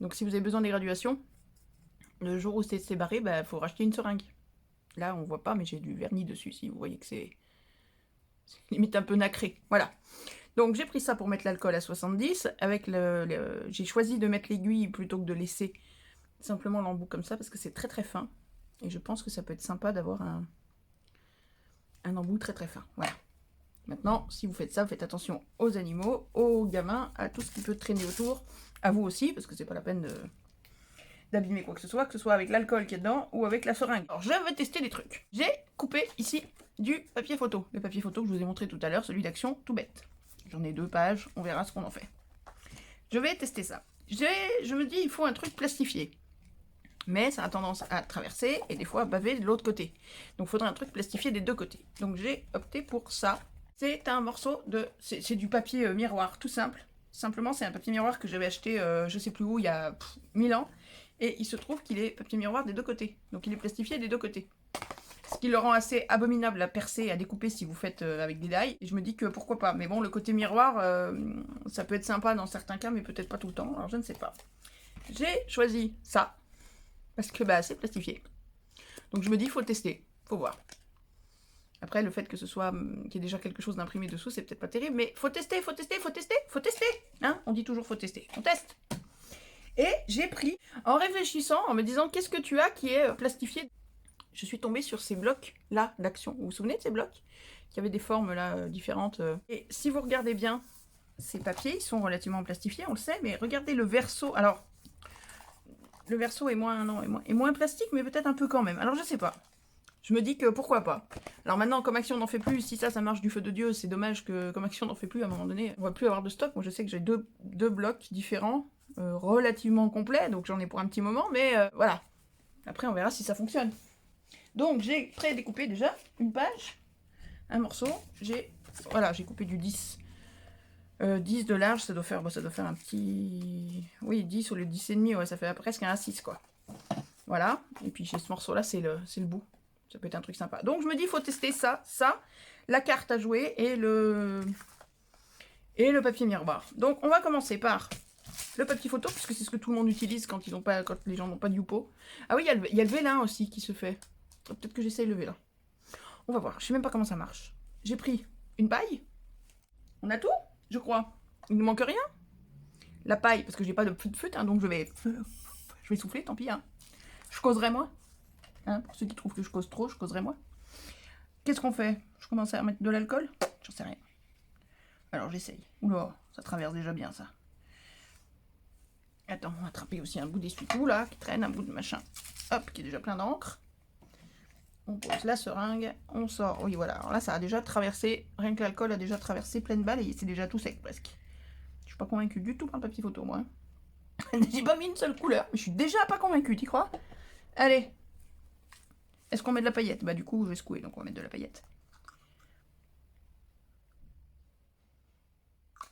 Donc si vous avez besoin des graduations, le jour où c'est barré, il faut racheter une seringue. Là, on voit pas, mais j'ai du vernis dessus, si vous voyez que c'est limite un peu nacré. Voilà. Donc, j'ai pris ça pour mettre l'alcool à 70. Avec j'ai choisi de mettre l'aiguille plutôt que de laisser simplement l'embout comme ça, parce que c'est très très fin. Et je pense que ça peut être sympa d'avoir un embout très très fin. Voilà. Maintenant, si vous faites ça, faites attention aux animaux, aux gamins, à tout ce qui peut traîner autour. À vous aussi, parce que c'est pas la peine d'abîmer quoi que ce soit avec l'alcool qu'il y a dedans ou avec la seringue. Alors je vais tester des trucs. J'ai coupé ici du papier photo. Le papier photo que je vous ai montré tout à l'heure, celui d'Action, tout bête. J'en ai 2 pages, on verra ce qu'on en fait. Je vais tester ça. Je me dis, il faut un truc plastifié. Mais ça a tendance à traverser et des fois à baver de l'autre côté. Donc il faudrait un truc plastifié des deux côtés. Donc j'ai opté pour ça. C'est un morceau c'est du papier miroir, tout simple. Simplement, c'est un papier miroir que j'avais acheté, je sais plus où, il y a 1000 ans. Et il se trouve qu'il est papier miroir des deux côtés. Donc il est plastifié des deux côtés. Ce qui le rend assez abominable à percer et à découper si vous faites avec des die. Et je me dis que pourquoi pas. Mais bon, le côté miroir, ça peut être sympa dans certains cas, mais peut-être pas tout le temps. Alors je ne sais pas. J'ai choisi ça. Parce que c'est plastifié. Donc je me dis, il faut le tester. Faut voir. Après, le fait que ce soit, qu'il y ait déjà quelque chose d'imprimé dessous, c'est peut-être pas terrible. Mais faut tester, faut tester, faut tester, faut tester. Hein, on dit toujours faut tester. On teste. Et j'ai pris, en réfléchissant, en me disant qu'est-ce que tu as qui est plastifié. Je suis tombée sur ces blocs là d'Action. Vous vous souvenez de ces blocs qui avaient des formes là différentes. Et si vous regardez bien, ces papiers, ils sont relativement plastifiés, on le sait, mais regardez le verso. Alors, Le verso est moins, non, est moins plastique, mais peut-être un peu quand même. Alors je sais pas. Je me dis que pourquoi pas. Alors maintenant, comme Action n'en fait plus, si ça marche du feu de Dieu, c'est dommage que comme Action n'en fait plus, à un moment donné, on va plus avoir de stock. Moi je sais que j'ai deux blocs différents, relativement complets, donc j'en ai pour un petit moment, mais voilà. Après on verra si ça fonctionne. Donc j'ai pré-découpé déjà une page, un morceau, j'ai coupé du 10. 10 de large, ça doit faire un petit... Oui, 10 au lieu de 10,5, ouais, ça fait presque un A6, quoi. Voilà, et puis chez ce morceau-là, c'est le bout. Ça peut être un truc sympa. Donc je me dis, il faut tester ça, la carte à jouer et le papier miroir. Donc on va commencer par le papier photo, puisque c'est ce que tout le monde utilise quand les gens n'ont pas de Youpo. Ah oui, il y a le vélin aussi qui se fait. Peut-être que j'essaye le vélin. On va voir, je sais même pas comment ça marche. J'ai pris une paille. On a tout, je crois. Il ne manque rien. La paille, parce que j'ai pas de feu, hein, donc je vais souffler, tant pis. Hein. Je causerai moi. Hein, pour ceux qui trouvent que je cause trop, je causerai moi. Qu'est-ce qu'on fait? Je commence à mettre de l'alcool? J'en sais rien. Alors j'essaye. Oula, ça traverse déjà bien ça. Attends, on va attraper aussi un bout d'essuie-tout là, qui traîne, un bout de machin. Hop, qui est déjà plein d'encre. On pose la seringue, on sort. Oui, voilà. Alors là, ça a déjà traversé, rien que l'alcool a déjà traversé pleine balle et c'est déjà tout sec presque. Je suis pas convaincue du tout par le papier photo, moi. J'ai pas mis une seule couleur, mais je suis déjà pas convaincue, t'y crois? Allez. Est-ce qu'on met de la paillette? Bah du coup, je vais secouer, donc on va mettre de la paillette.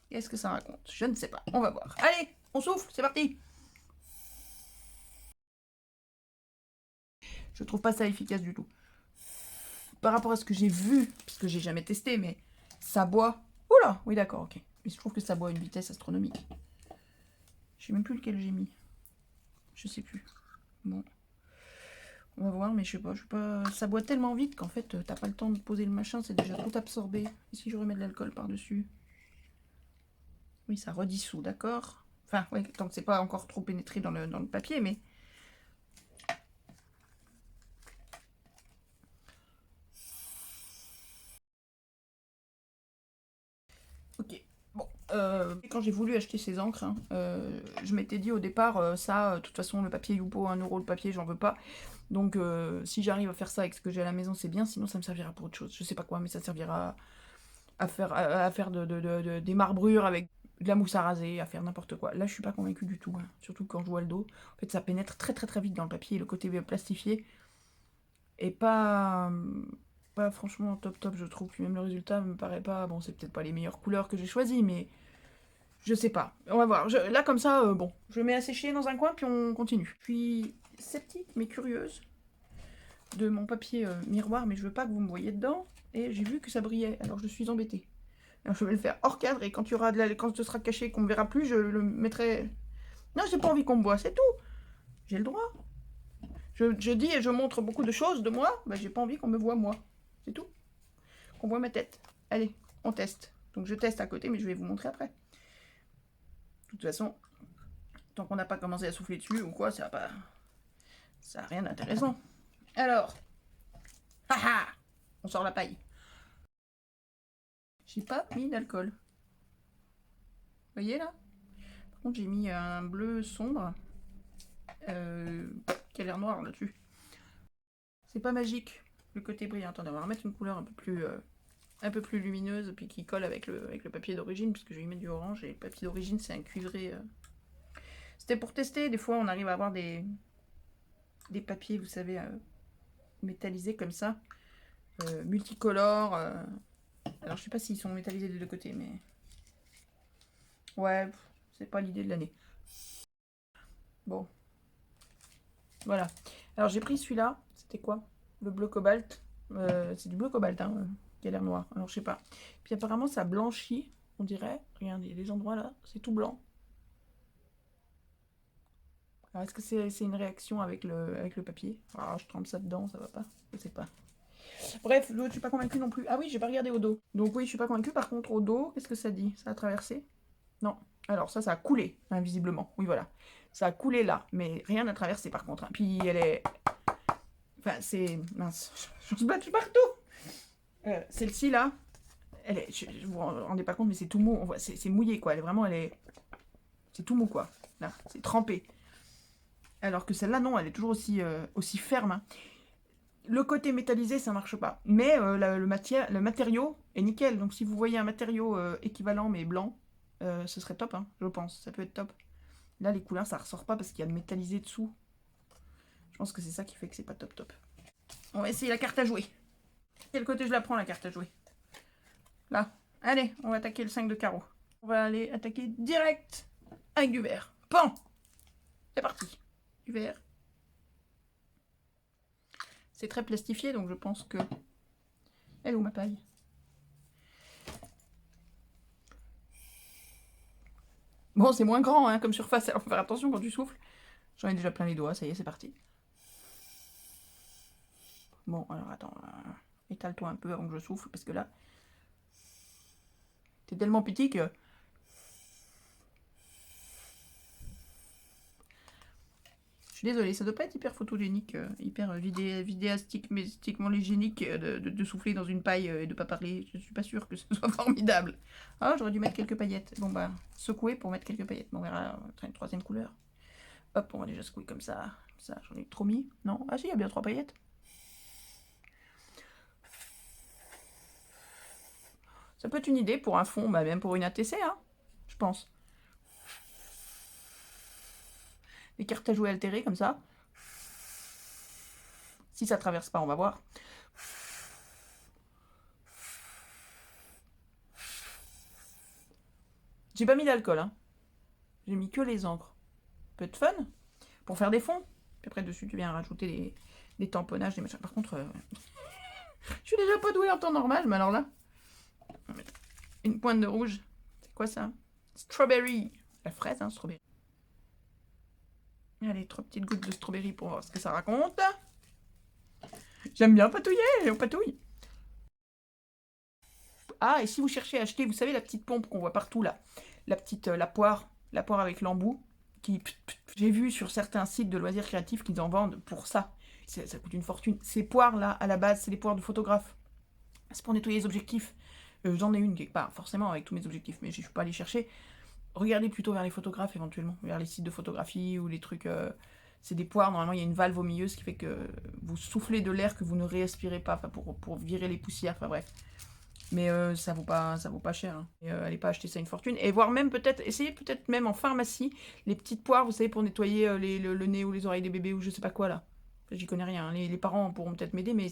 Qu'est-ce que ça raconte? Je ne sais pas. On va voir. Allez, on souffle, c'est parti. Je trouve pas ça efficace du tout. Par rapport à ce que j'ai vu, parce que j'ai jamais testé, mais ça boit... Oula, oui d'accord, ok. Mais je trouve que ça boit à une vitesse astronomique. Je sais même plus lequel j'ai mis. Je sais plus. Bon. On va voir, mais je sais pas. Ça boit tellement vite qu'en fait, t'as pas le temps de poser le machin, c'est déjà tout absorbé. Et si je remets de l'alcool par-dessus? Oui, ça redissout, d'accord. Enfin, oui, tant que c'est pas encore trop pénétré dans le papier, mais... Ok. Bon, quand j'ai voulu acheter ces encres, hein, je m'étais dit au départ, de toute façon, le papier Youpo, 1 € le papier, j'en veux pas. Donc, si j'arrive à faire ça avec ce que j'ai à la maison, c'est bien, sinon ça me servira pour autre chose. Je sais pas quoi, mais ça servira à faire des marbrures avec de la mousse à raser, à faire n'importe quoi. Là, je suis pas convaincue du tout, hein. Surtout quand je vois le dos. En fait, ça pénètre très très très vite dans le papier, le côté plastifié. Et pas franchement top, je trouve. Puis même le résultat me paraît pas... Bon, c'est peut-être pas les meilleures couleurs que j'ai choisies, mais je sais pas. On va voir. Là, comme ça, bon, je le mets à sécher dans un coin, puis on continue. Je suis sceptique, mais curieuse de mon papier miroir, mais je veux pas que vous me voyez dedans. Et j'ai vu que ça brillait, alors je suis embêtée. Alors je vais le faire hors cadre, et quand quand ce sera caché, qu'on me verra plus, je le mettrai... Non, j'ai pas envie qu'on me voit, c'est tout. J'ai le droit. Je dis et je montre beaucoup de choses de moi, bah j'ai pas envie qu'on me voit moi. C'est tout. Qu'on voit ma tête. Allez, on teste. Donc je teste à côté, mais je vais vous montrer après. De toute façon, tant qu'on n'a pas commencé à souffler dessus ou quoi, ça a rien d'intéressant. Alors, haha, on sort la paille. J'ai pas mis d'alcool. Vous voyez là? Par contre, j'ai mis un bleu sombre qui a l'air noir là-dessus. C'est pas magique, le côté brillant. Attendez, on va remettre une couleur un peu plus lumineuse, puis qui colle avec le papier d'origine, puisque je vais y mettre du orange, et le papier d'origine, c'est un cuivré. C'était pour tester, des fois on arrive à avoir des papiers, vous savez, métallisés comme ça, multicolores. Alors je sais pas s'ils sont métallisés des deux côtés, mais... Ouais, c'est pas l'idée de l'année. Bon. Voilà. Alors j'ai pris celui-là, c'était quoi? Le bleu cobalt. C'est du bleu cobalt, hein, qui a l'air noir. Alors je sais pas. Puis apparemment ça blanchit, on dirait. Regardez, les endroits là, c'est tout blanc. Alors est-ce que c'est une réaction avec le papier? Alors je trempe ça dedans, ça va pas. Je sais pas. Bref, l'autre, je suis pas convaincue non plus. Ah oui, j'ai pas regardé au dos. Donc oui, je suis pas convaincue. Par contre, au dos, qu'est-ce que ça dit? Ça a traversé? Non. Alors ça a coulé, invisiblement. Oui, voilà. Ça a coulé là, mais rien n'a traversé par contre. Hein. Puis elle est... Enfin, c'est... Mince, je se batte partout. Celle-ci là, elle est... Je vous rendez pas compte, mais c'est tout mou. On voit, c'est mouillé quoi. Elle est vraiment, c'est tout mou quoi. Là, c'est trempé. Alors que celle-là, non, elle est toujours aussi ferme. Hein. Le côté métallisé, ça marche pas. Mais le matériau est nickel. Donc si vous voyez un matériau équivalent mais blanc, ce serait top, hein, je pense. Ça peut être top. Là, les couleurs, ça ressort pas parce qu'il y a de métallisé dessous. Je pense que c'est ça qui fait que c'est pas top top. On va essayer la carte à jouer. Quel côté je la prends, la carte à jouer? Là. Allez, on va attaquer le 5 de carreau. On va aller attaquer direct avec du vert. Pan! C'est parti. Du vert. C'est très plastifié, donc je pense que... Elle est où ma paille? Bon, c'est moins grand hein, comme surface, alors faut faire attention quand tu souffles. J'en ai déjà plein les doigts, ça y est, c'est parti. Bon, alors attends, étale-toi un peu avant que je souffle, parce que là... T'es tellement petit que... Je suis désolée, ça doit pas être hyper photogénique, hyper vidéastiquement hygiénique de souffler dans une paille et de pas parler. Je suis pas sûre que ce soit formidable. Ah, j'aurais dû mettre quelques paillettes. Bon bah, secouer pour mettre quelques paillettes. Bon, on verra une troisième couleur. Hop, on va déjà secouer comme ça. Ça, j'en ai trop mis. Non? Ah si, il y a bien 3 paillettes. Ça peut être une idée pour un fond, bah même pour une ATC, hein, je pense. Des cartes à jouer altérées comme ça. Si ça traverse pas, on va voir. J'ai pas mis d'alcool, hein. J'ai mis que les encres. Peu de fun pour faire des fonds. Puis après, dessus, tu viens rajouter des tamponnages, des machins. Par contre, je suis déjà pas douée en temps normal, mais alors là, on va mettre une pointe de rouge. C'est quoi ça? Strawberry. La fraise, hein, strawberry. Allez, 3 petites gouttes de strawberry pour voir ce que ça raconte. J'aime bien patouiller, on patouille. Ah, et si vous cherchez à acheter, vous savez, la petite pompe qu'on voit partout là, la poire avec l'embout, j'ai vu sur certains sites de loisirs créatifs qu'ils en vendent pour ça. Ça coûte une fortune. Ces poires là, à la base, c'est des poires de photographe. C'est pour nettoyer les objectifs. J'en ai une quelque part, forcément avec tous mes objectifs, mais je ne suis pas allée chercher. Regardez plutôt vers les photographes éventuellement, vers les sites de photographie ou les trucs. C'est des poires, normalement il y a une valve au milieu, ce qui fait que vous soufflez de l'air que vous ne respirez pas, pour virer les poussières, enfin bref. Mais ça vaut pas cher. Hein. Allez pas acheter ça une fortune. Et voire même essayez peut-être même en pharmacie, les petites poires, vous savez, pour nettoyer le nez ou les oreilles des bébés ou je sais pas quoi là. J'y connais rien. Les parents pourront peut-être m'aider, mais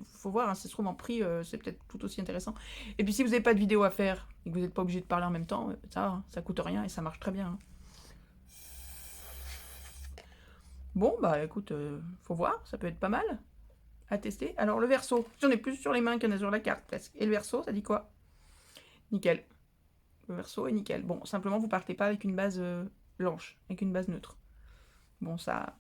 faut voir, hein, si ça se trouve en prix, c'est peut-être tout aussi intéressant. Et puis si vous n'avez pas de vidéo à faire et que vous n'êtes pas obligé de parler en même temps, ça coûte rien et ça marche très bien. Hein. Bon, bah écoute, faut voir, ça peut être pas mal à tester. Alors le verso, j'en ai plus sur les mains qu'il y en a sur la carte presque. Et le verso, ça dit quoi? Nickel. Le verso est nickel. Bon, simplement vous partez pas avec une base blanche, avec une base neutre. Bon, ça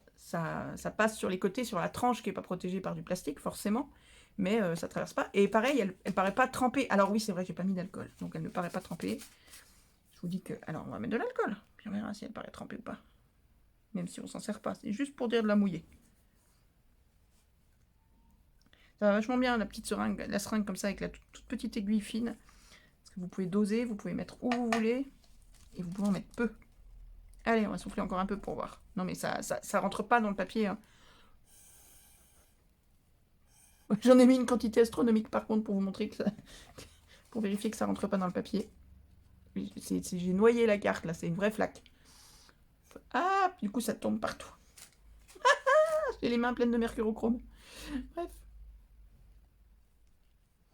passe sur les côtés, sur la tranche qui n'est pas protégée par du plastique, forcément, mais ça traverse pas. Et pareil, elle paraît pas trempée. Alors oui, c'est vrai, j'ai pas mis d'alcool, donc elle ne paraît pas trempée. Je vous dis que... Alors, on va mettre de l'alcool, puis on verra si elle paraît trempée ou pas. Même si on s'en sert pas, c'est juste pour dire de la mouiller. Ça va vachement bien, la petite seringue, la seringue comme ça, avec la toute petite aiguille fine. Parce que vous pouvez doser, vous pouvez mettre où vous voulez, et vous pouvez en mettre peu. Allez, on va souffler encore un peu pour voir. Non mais ça rentre pas dans le papier. Hein. J'en ai mis une quantité astronomique par contre pour vous montrer que ça... pour vérifier que ça rentre pas dans le papier. J'ai noyé la carte là, c'est une vraie flaque. Ah, du coup ça tombe partout. J'ai les mains pleines de mercurochrome. Bref.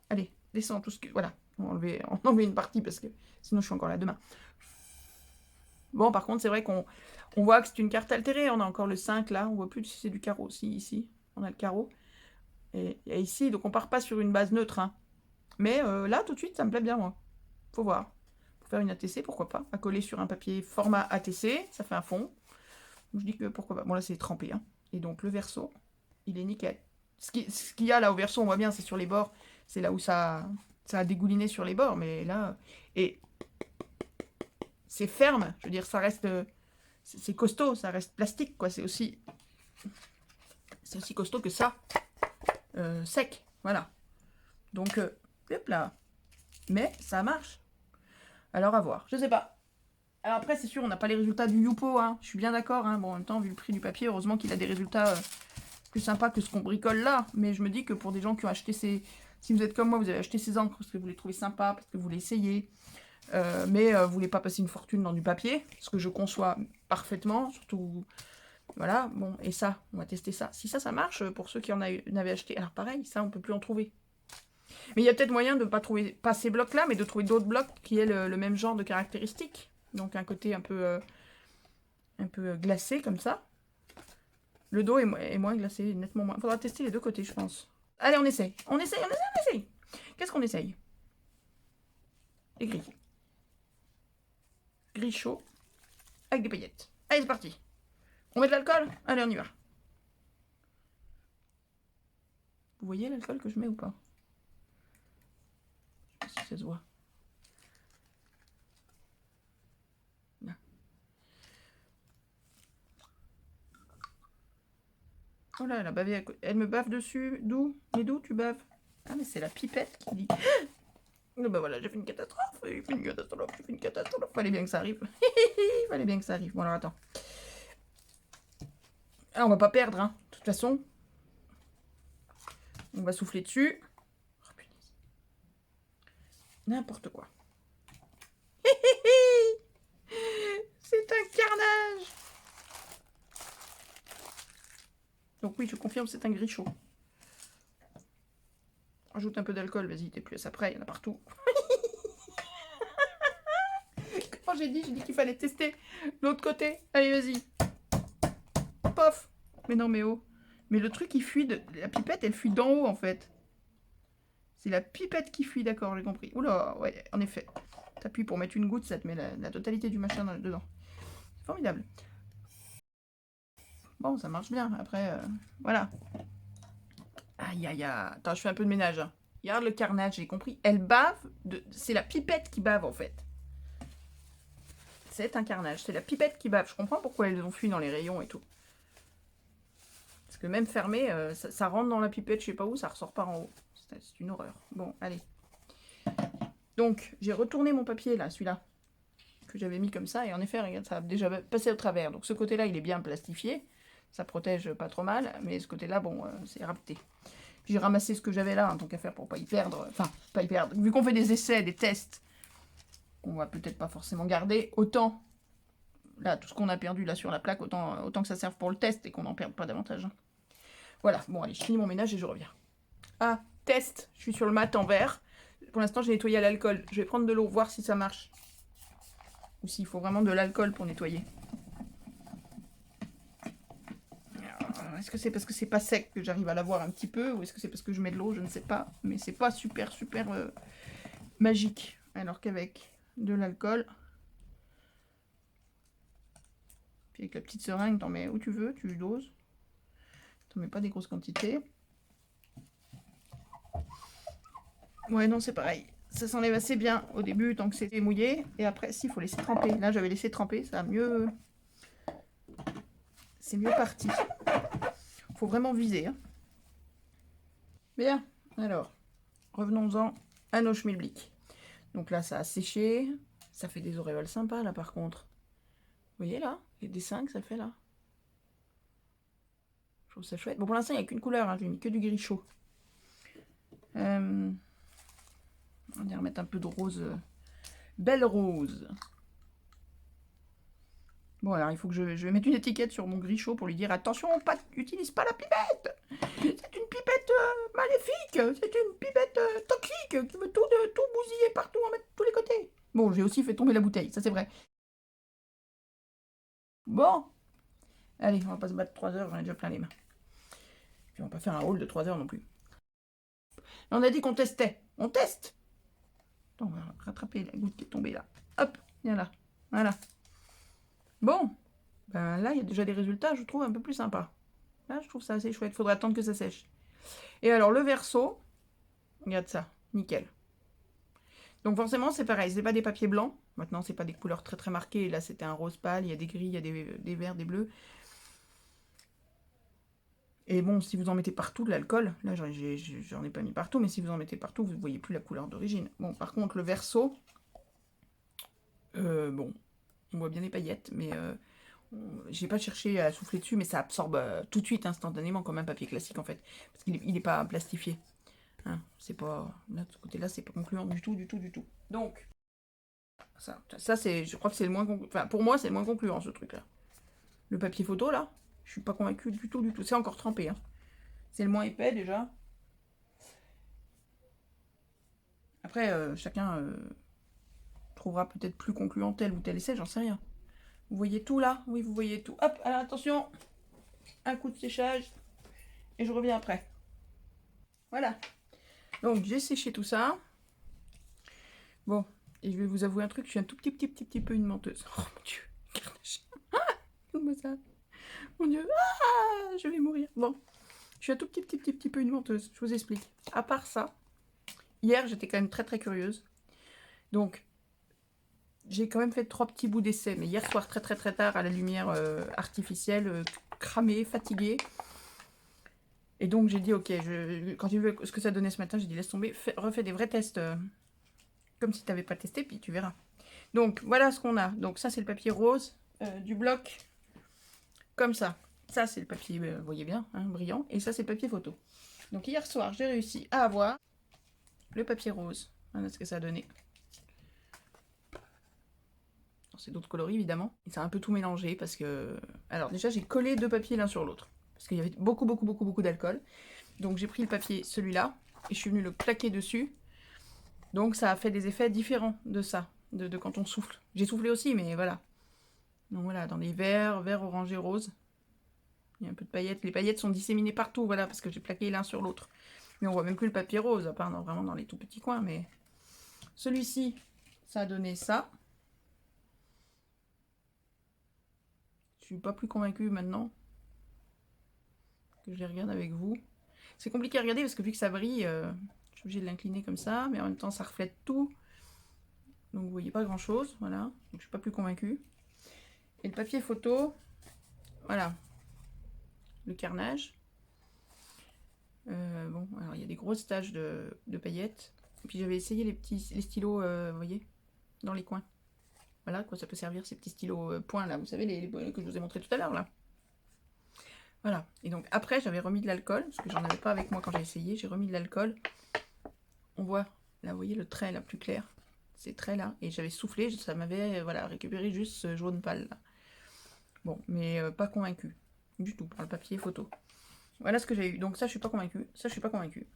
Allez, descends tout ce que... Voilà, on va enlever une partie parce que sinon je suis encore là demain. Bon, par contre, c'est vrai qu'on voit que c'est une carte altérée. On a encore le 5 là. On voit plus si c'est du carreau. Si, ici, on a le carreau. Et ici, donc on part pas sur une base neutre. Hein. Mais là, tout de suite, ça me plaît bien, moi. Faut voir. Pour faire une ATC, pourquoi pas. À coller sur un papier format ATC, ça fait un fond. Donc, je dis que pourquoi pas. Bon, là, c'est trempé. Hein. Et donc, le verso, il est nickel. Ce qu'il y a là au verso, on voit bien, c'est sur les bords. C'est là où ça a dégouliné sur les bords. Mais là... Et c'est ferme. Je veux dire, ça reste... C'est costaud, ça reste plastique, quoi. C'est aussi costaud que ça. Sec, voilà. Donc, hop là. Mais ça marche. Alors, à voir. Je sais pas. Alors après, c'est sûr, on n'a pas les résultats du Youpo, hein. Je suis bien d'accord, hein. Bon, en même temps, vu le prix du papier, heureusement qu'il a des résultats plus sympas que ce qu'on bricole là. Mais je me dis que pour des gens qui ont acheté ces... Si vous êtes comme moi, vous avez acheté ces encres parce que vous les trouvez sympas, parce que vous les essayez, mais vous voulez pas passer une fortune dans du papier, ce que je conçois parfaitement, surtout... Voilà, bon, et ça, on va tester ça. Si ça marche, pour ceux qui en avaient acheté, alors pareil, ça, on peut plus en trouver. Mais il y a peut-être moyen de ne pas trouver, pas ces blocs-là, mais de trouver d'autres blocs qui aient le même genre de caractéristiques. Donc un côté un peu glacé, comme ça. Le dos est moins glacé, nettement moins. Il faudra tester les deux côtés, je pense. Allez, on essaye. On essaye, on essaye, on essaye. Qu'est-ce qu'on essaye? Les gris. Gris chaud, avec des paillettes. Allez, c'est parti. On met de l'alcool? Allez, on y va. Vous voyez l'alcool que je mets ou pas? Je sais pas si ça se voit. Là. Oh là, elle a bavé elle me bave dessus. D'où? Mais d'où tu baves? Ah, mais c'est la pipette qui dit. Oh, bah voilà, j'ai fait une catastrophe. J'ai fait une catastrophe. J'ai fait une catastrophe. Fallait bien que ça arrive. Fallait bien que ça arrive. Bon, alors attends. Ah, on va pas perdre, hein. De toute façon. On va souffler dessus. Oh, punaise. N'importe quoi. C'est un carnage. Donc oui, je confirme, c'est un gris chaud. Rajoute un peu d'alcool, vas-y, t'es plus à ça près, il y en a partout. Quand j'ai dit qu'il fallait tester l'autre côté. Allez, vas-y. Pof. Mais non, mais oh. Mais le truc, il fuit de... La pipette, elle fuit d'en haut, en fait. C'est la pipette qui fuit, d'accord, j'ai compris. Oula, ouais, en effet. T'appuies pour mettre une goutte, ça te met la totalité du machin dedans. C'est formidable. Bon, ça marche bien. Après, voilà. Aïe, aïe, aïe. Attends, je fais un peu de ménage. Hein. Regarde le carnage, j'ai compris. Elle bave. C'est la pipette qui bave, en fait. C'est un carnage. C'est la pipette qui bave. Je comprends pourquoi elles ont fui dans les rayons et tout. Parce que même fermé, ça rentre dans la pipette, je sais pas où, ça ressort par en haut. C'est une horreur. Bon, allez. Donc, j'ai retourné mon papier, là, celui-là, que j'avais mis comme ça. Et en effet, regarde, ça a déjà passé au travers. Donc, ce côté-là, il est bien plastifié. Ça protège pas trop mal. Mais ce côté-là, bon, c'est rapeté. J'ai ramassé ce que j'avais là, en tant qu'à faire, pour pas y perdre. Enfin, pas y perdre. Vu qu'on fait des essais, des tests, qu'on va peut-être pas forcément garder, autant... Là, tout ce qu'on a perdu là sur la plaque, autant que ça serve pour le test et qu'on n'en perde pas davantage. Hein. Voilà, bon allez, je finis mon ménage et je reviens. Ah, test, je suis sur le mat en verre. Pour l'instant, j'ai nettoyé à l'alcool. Je vais prendre de l'eau, voir si ça marche. Ou s'il faut vraiment de l'alcool pour nettoyer. Est-ce que c'est parce que c'est pas sec que j'arrive à l'avoir un petit peu? Ou est-ce que c'est parce que je mets de l'eau? Je ne sais pas. Mais c'est pas super magique. Alors qu'avec de l'alcool... Puis avec la petite seringue, t'en mets où tu veux, tu doses. T'en mets pas des grosses quantités. Ouais, non, c'est pareil. Ça s'enlève assez bien au début, tant que c'était mouillé. Et après, si, il faut laisser tremper. Là, j'avais laissé tremper, ça a mieux... C'est mieux parti. Faut vraiment viser. Hein. Bien, alors, revenons-en à nos schmilblick. Donc là, ça a séché. Ça fait des auréoles sympas, là, par contre. Vous voyez, là? Les dessins que ça fait, là. Je trouve ça chouette. Bon, pour l'instant, il n'y a qu'une couleur. Hein. J'ai mis que du gris chaud. On va remettre un peu de rose. Belle rose. Bon, alors il faut que je vais mettre une étiquette sur mon gris chaud pour lui dire attention, utilise pas la pipette. C'est une pipette maléfique. C'est une pipette toxique qui veut tout bousiller partout, en mettre tous les côtés. Bon, j'ai aussi fait tomber la bouteille, ça c'est vrai. Bon. Allez, on va pas se battre 3 heures, j'en ai déjà plein les mains. Puis on va pas faire un haul de 3 heures non plus. On a dit qu'on testait. On teste. Attends, on va rattraper la goutte qui est tombée là. Hop, viens là. Voilà. Bon, ben là, il y a déjà des résultats, je trouve, un peu plus sympas. Là, je trouve ça assez chouette. Faudra attendre que ça sèche. Et alors, le verso, regarde ça, nickel. Donc forcément, c'est pareil, c'est pas des papiers blancs. Maintenant, c'est pas des couleurs très très marquées. Là, c'était un rose pâle, il y a des gris, il y a des verts, des bleus. Et bon, si vous en mettez partout de l'alcool, là, j'en ai pas mis partout, mais si vous en mettez partout, vous ne voyez plus la couleur d'origine. Bon, par contre, le verso, bon... on voit bien les paillettes, mais j'ai pas cherché à souffler dessus, mais ça absorbe tout de suite, instantanément, comme un papier classique en fait, parce qu'il est pas plastifié. Hein, c'est pas, là, de ce côté-là, c'est pas concluant du tout, du tout, du tout. Donc, ça c'est, je crois que c'est le moins, enfin, pour moi, c'est le moins concluant, ce truc-là. Le papier photo, là, je suis pas convaincue du tout, du tout. C'est encore trempé, hein. C'est le moins épais, déjà. Après, chacun trouvera peut-être plus concluant tel ou tel essai, j'en sais rien. Vous voyez tout, là? Oui, vous voyez tout. Hop, alors attention, un coup de séchage, et je reviens après. Voilà. Donc, j'ai séché tout ça. Bon, et je vais vous avouer un truc, je suis un tout petit peu une menteuse. Oh mon Dieu, carnage. Comment ça? Mon Dieu, ah, je vais mourir. Bon, je suis un tout petit peu une menteuse, je vous explique. À part ça, hier, j'étais quand même très curieuse. Donc, j'ai quand même fait 3 petits bouts d'essai, mais hier soir, très tard, à la lumière artificielle, cramée, fatiguée. Et donc, j'ai dit, ok, quand tu veux ce que ça donnait ce matin, j'ai dit, laisse tomber, refais des vrais tests, comme si tu n'avais pas testé, puis tu verras. Donc, voilà ce qu'on a. Donc, ça, c'est le papier rose du bloc, comme ça. Ça, c'est le papier, vous voyez bien, hein, brillant. Et ça, c'est le papier photo. Donc, hier soir, j'ai réussi à avoir le papier rose. Voilà ce que ça a donné. C'est d'autres coloris, évidemment. Et ça a un peu tout mélangé, parce que... Alors, déjà, j'ai collé 2 papiers l'un sur l'autre. Parce qu'il y avait beaucoup d'alcool. Donc, j'ai pris le papier, celui-là, et je suis venue le claquer dessus. Donc, ça a fait des effets différents de ça, de quand on souffle. J'ai soufflé aussi, mais voilà. Donc, voilà, dans les verts, vert, orangé, rose. Il y a un peu de paillettes. Les paillettes sont disséminées partout, voilà, parce que j'ai plaqué l'un sur l'autre. Mais on voit même plus le papier rose, à part vraiment dans les tout petits coins. Mais celui-ci, ça a donné ça. Je suis pas plus convaincue maintenant que je les regarde avec vous. C'est compliqué à regarder parce que vu que ça brille, je suis obligée de l'incliner comme ça, mais en même temps ça reflète tout. Donc vous voyez pas grand chose, voilà. Donc je suis pas plus convaincue. Et le papier photo, voilà. Le carnage. Bon, alors il y a des grosses taches de paillettes. Et puis j'avais essayé les stylos, vous voyez, dans les coins. Voilà, quoi ça peut servir ces petits stylos points là, vous savez, les que je vous ai montré tout à l'heure là. Voilà, et donc après j'avais remis de l'alcool, parce que j'en avais pas avec moi quand j'ai essayé, j'ai remis de l'alcool. On voit, là vous voyez le trait là plus clair, ces traits là, et j'avais soufflé, ça m'avait voilà, récupéré juste ce jaune pâle là. Bon, mais pas convaincue, du tout, par le papier photo. Voilà ce que j'ai eu, donc ça je suis pas convaincue, ça je suis pas convaincue.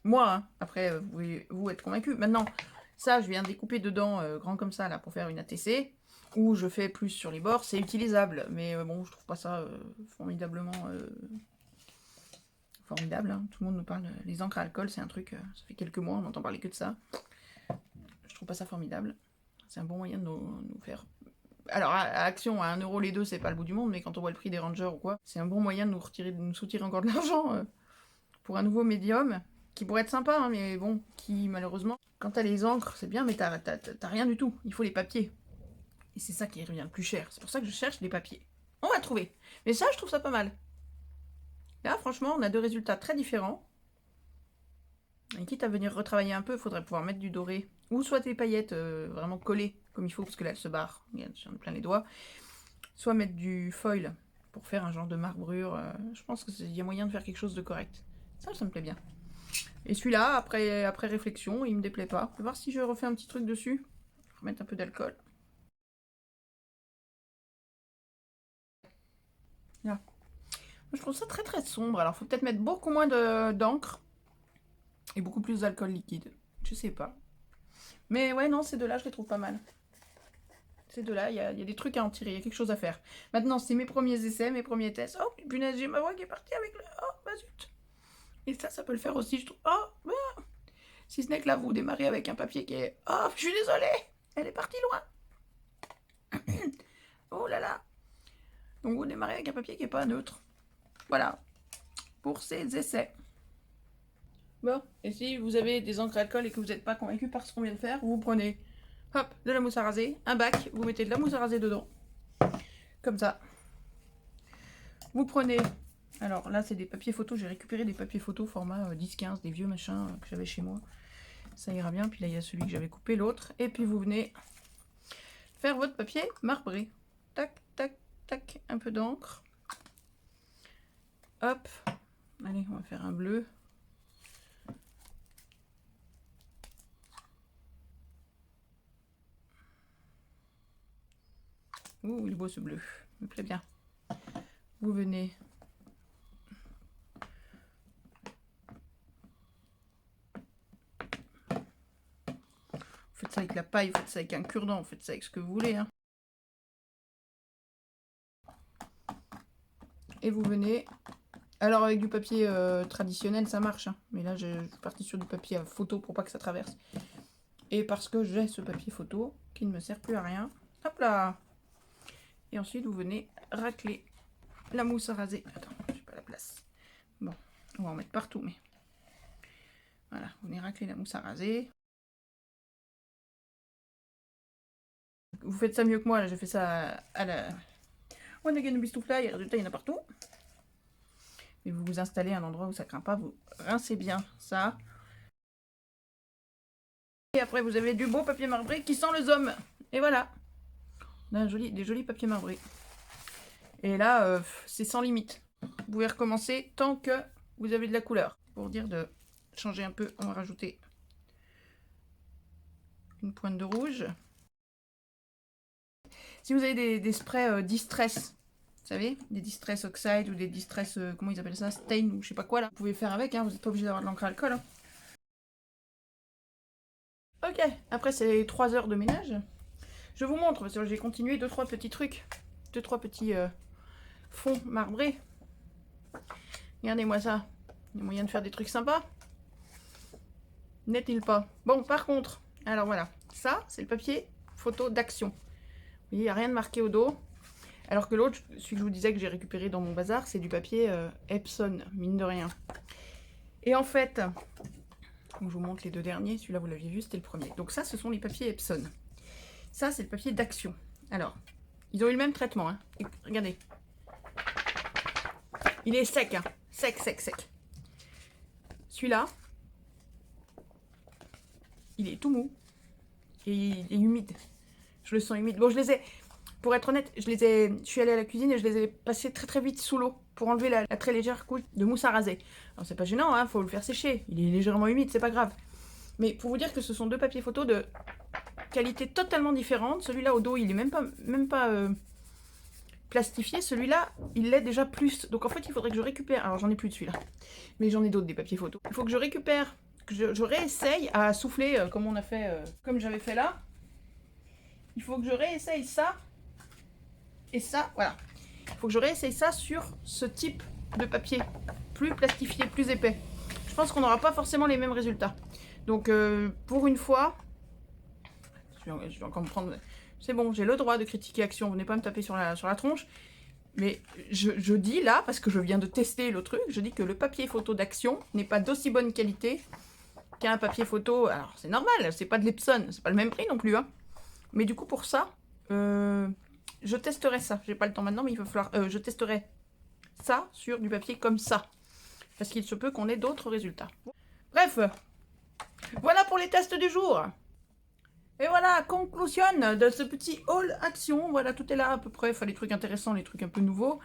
Moi, hein, après vous pouvez vous être convaincu. Maintenant, ça je viens découper dedans grand comme ça là pour faire une ATC. Où je fais plus sur les bords, c'est utilisable, mais bon, je trouve pas ça formidablement formidable. Hein. Tout le monde nous parle, les encres à alcool, c'est un truc, ça fait quelques mois, on n'entend parler que de ça. Je trouve pas ça formidable. C'est un bon moyen de nous faire... Alors, à Action, à 1 € les deux, c'est pas le bout du monde, mais quand on voit le prix des Rangers ou quoi, c'est un bon moyen de nous soutirer encore de l'argent pour un nouveau médium, qui pourrait être sympa, hein, mais bon, qui malheureusement, quand t'as les encres, c'est bien, mais t'as rien du tout. Il faut les papiers. Et c'est ça qui revient le plus cher. C'est pour ça que je cherche des papiers. On va trouver. Mais ça, je trouve ça pas mal. Là, franchement, on a 2 résultats très différents. Et quitte à venir retravailler un peu, il faudrait pouvoir mettre du doré. Ou soit des paillettes vraiment collées, comme il faut, parce que là, elles se barrent. J'en ai plein les doigts. Soit mettre du foil pour faire un genre de marbrure. Je pense qu'il y a moyen de faire quelque chose de correct. Ça me plaît bien. Et celui-là, après réflexion, il me déplaît pas. Je vais voir si je refais un petit truc dessus. Je vais remettre un peu d'alcool. Là. Je trouve ça très sombre. Alors, faut peut-être mettre beaucoup moins d'encre et beaucoup plus d'alcool liquide. Je sais pas. Mais ouais, non, ces deux-là, je les trouve pas mal. Ces deux-là, il y a des trucs à en tirer. Il y a quelque chose à faire. Maintenant, c'est mes premiers essais, mes premiers tests. Oh, punaise, j'ai ma voix qui est partie avec le... Oh, bah zut. Et ça peut le faire aussi, je trouve. Oh, bah. Si ce n'est que là, vous démarrez avec un papier qui est... Oh, je suis désolée. Elle est partie loin. Oh là là. Donc, vous démarrez avec un papier qui est pas neutre. Voilà. Pour ces essais. Bon, et si vous avez des encres à alcool et que vous n'êtes pas convaincu par ce qu'on vient de faire, vous prenez, hop, de la mousse à raser, un bac, vous mettez de la mousse à raser dedans, comme ça. Vous prenez, alors là c'est des papiers photos, j'ai récupéré des papiers photos format 10-15, des vieux machins que j'avais chez moi. Ça ira bien, puis là il y a celui que j'avais coupé, l'autre, et puis vous venez faire votre papier marbré. Tac, tac, tac, un peu d'encre. Hop, allez, on va faire un bleu. Ouh, il est beau ce bleu, il me plaît bien. Vous venez. Vous faites ça avec la paille, vous faites ça avec un cure-dent, vous faites ça avec ce que vous voulez. Hein. Et vous venez. Alors avec du papier traditionnel ça marche, hein. Mais là je suis partie sur du papier à photo pour pas que ça traverse. Et parce que j'ai ce papier photo qui ne me sert plus à rien. Hop là. Et ensuite vous venez racler la mousse à raser. Attends, j'ai pas la place. Bon, on va en mettre partout, mais... Voilà, vous venez racler la mousse à raser. Vous faites ça mieux que moi, là j'ai fait ça à la... On a gagné le bistoufla, et résultat il y en a partout. Et vous vous installez à un endroit où ça craint pas, vous rincez bien ça. Et après vous avez du beau papier marbré qui sent le zoom. Et voilà. On a des jolis papiers marbrés. Et là, c'est sans limite. Vous pouvez recommencer tant que vous avez de la couleur. Pour dire de changer un peu, on va rajouter une pointe de rouge. Si vous avez des sprays Distress, vous savez, des Distress Oxide ou des Distress, comment ils appellent ça, Stain ou je sais pas quoi là, vous pouvez faire avec, hein, vous n'êtes pas obligé d'avoir de l'encre à alcool. Hein. Ok, après c'est 3 heures de ménage. Je vous montre, parce que j'ai continué 2-3 petits trucs, 2-3 petits fonds marbrés. Regardez-moi ça, il y a moyen de faire des trucs sympas. N'est-il pas? Bon, par contre, alors voilà, ça c'est le papier photo d'action. Vous voyez, il n'y a rien de marqué au dos. Alors que l'autre, celui que je vous disais que j'ai récupéré dans mon bazar, c'est du papier Epson, mine de rien. Et en fait, je vous montre les deux derniers, celui-là vous l'aviez vu, c'était le premier. Donc ça, ce sont les papiers Epson. Ça, c'est le papier d'action. Alors, ils ont eu le même traitement. Hein. Et, regardez. Il est sec, hein. Sec, sec, sec. Celui-là, il est tout mou. Et il est humide. Je le sens humide. Bon, je les ai... Pour être honnête, je suis allée à la cuisine et je les ai passés très très vite sous l'eau pour enlever la très légère couche de mousse à raser. Alors c'est pas gênant, hein, faut le faire sécher. Il est légèrement humide, c'est pas grave. Mais pour vous dire que ce sont deux papiers photos de qualité totalement différente. Celui-là au dos, il est même pas plastifié. Celui-là, il l'est déjà plus. Donc en fait, il faudrait que je récupère. Alors j'en ai plus de celui-là, mais j'en ai d'autres des papiers photos. Il faut que je récupère, que je réessaye à souffler comme on a fait, comme j'avais fait là. Il faut que je réessaye ça. Et ça, voilà. Il faut que je réessaye ça sur ce type de papier. Plus plastifié, plus épais. Je pense qu'on n'aura pas forcément les mêmes résultats. Donc, pour une fois... Je vais encore me prendre... C'est bon, j'ai le droit de critiquer Action. Vous venez pas me taper sur la tronche. Mais je dis là, parce que je viens de tester le truc, je dis que le papier photo d'Action n'est pas d'aussi bonne qualité qu'un papier photo... Alors, c'est normal, c'est pas de l'Epson. C'est pas le même prix non plus. Hein. Mais du coup, pour ça... je testerai ça, j'ai pas le temps maintenant, mais il va falloir... je testerai ça sur du papier comme ça. Parce qu'il se peut qu'on ait d'autres résultats. Bref, voilà pour les tests du jour. Et voilà, conclusion de ce petit haul action. Voilà, tout est là à peu près. Enfin, les trucs intéressants, les trucs un peu nouveaux.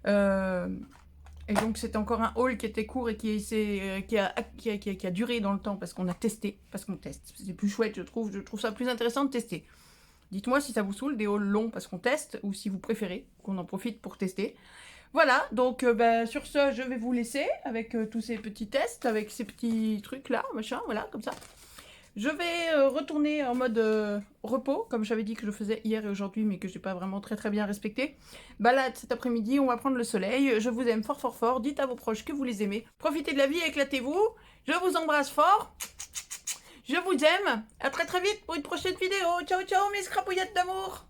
Et donc, c'est encore un haul qui était court et qui a duré dans le temps parce qu'on a testé. Parce qu'on teste. C'est plus chouette, je trouve. Je trouve ça plus intéressant de tester. Dites-moi si ça vous saoule, des hauls longs parce qu'on teste, ou si vous préférez qu'on en profite pour tester. Voilà, donc sur ce, je vais vous laisser avec tous ces petits tests, avec ces petits trucs-là, machin, voilà, comme ça. Je vais retourner en mode repos, comme j'avais dit que je faisais hier et aujourd'hui, mais que j'ai pas vraiment très bien respecté. Balade cet après-midi, on va prendre le soleil. Je vous aime fort fort fort, dites à vos proches que vous les aimez. Profitez de la vie, éclatez-vous. Je vous embrasse fort. Je vous aime. À très vite pour une prochaine vidéo. Ciao ciao mes scrapouillettes d'amour.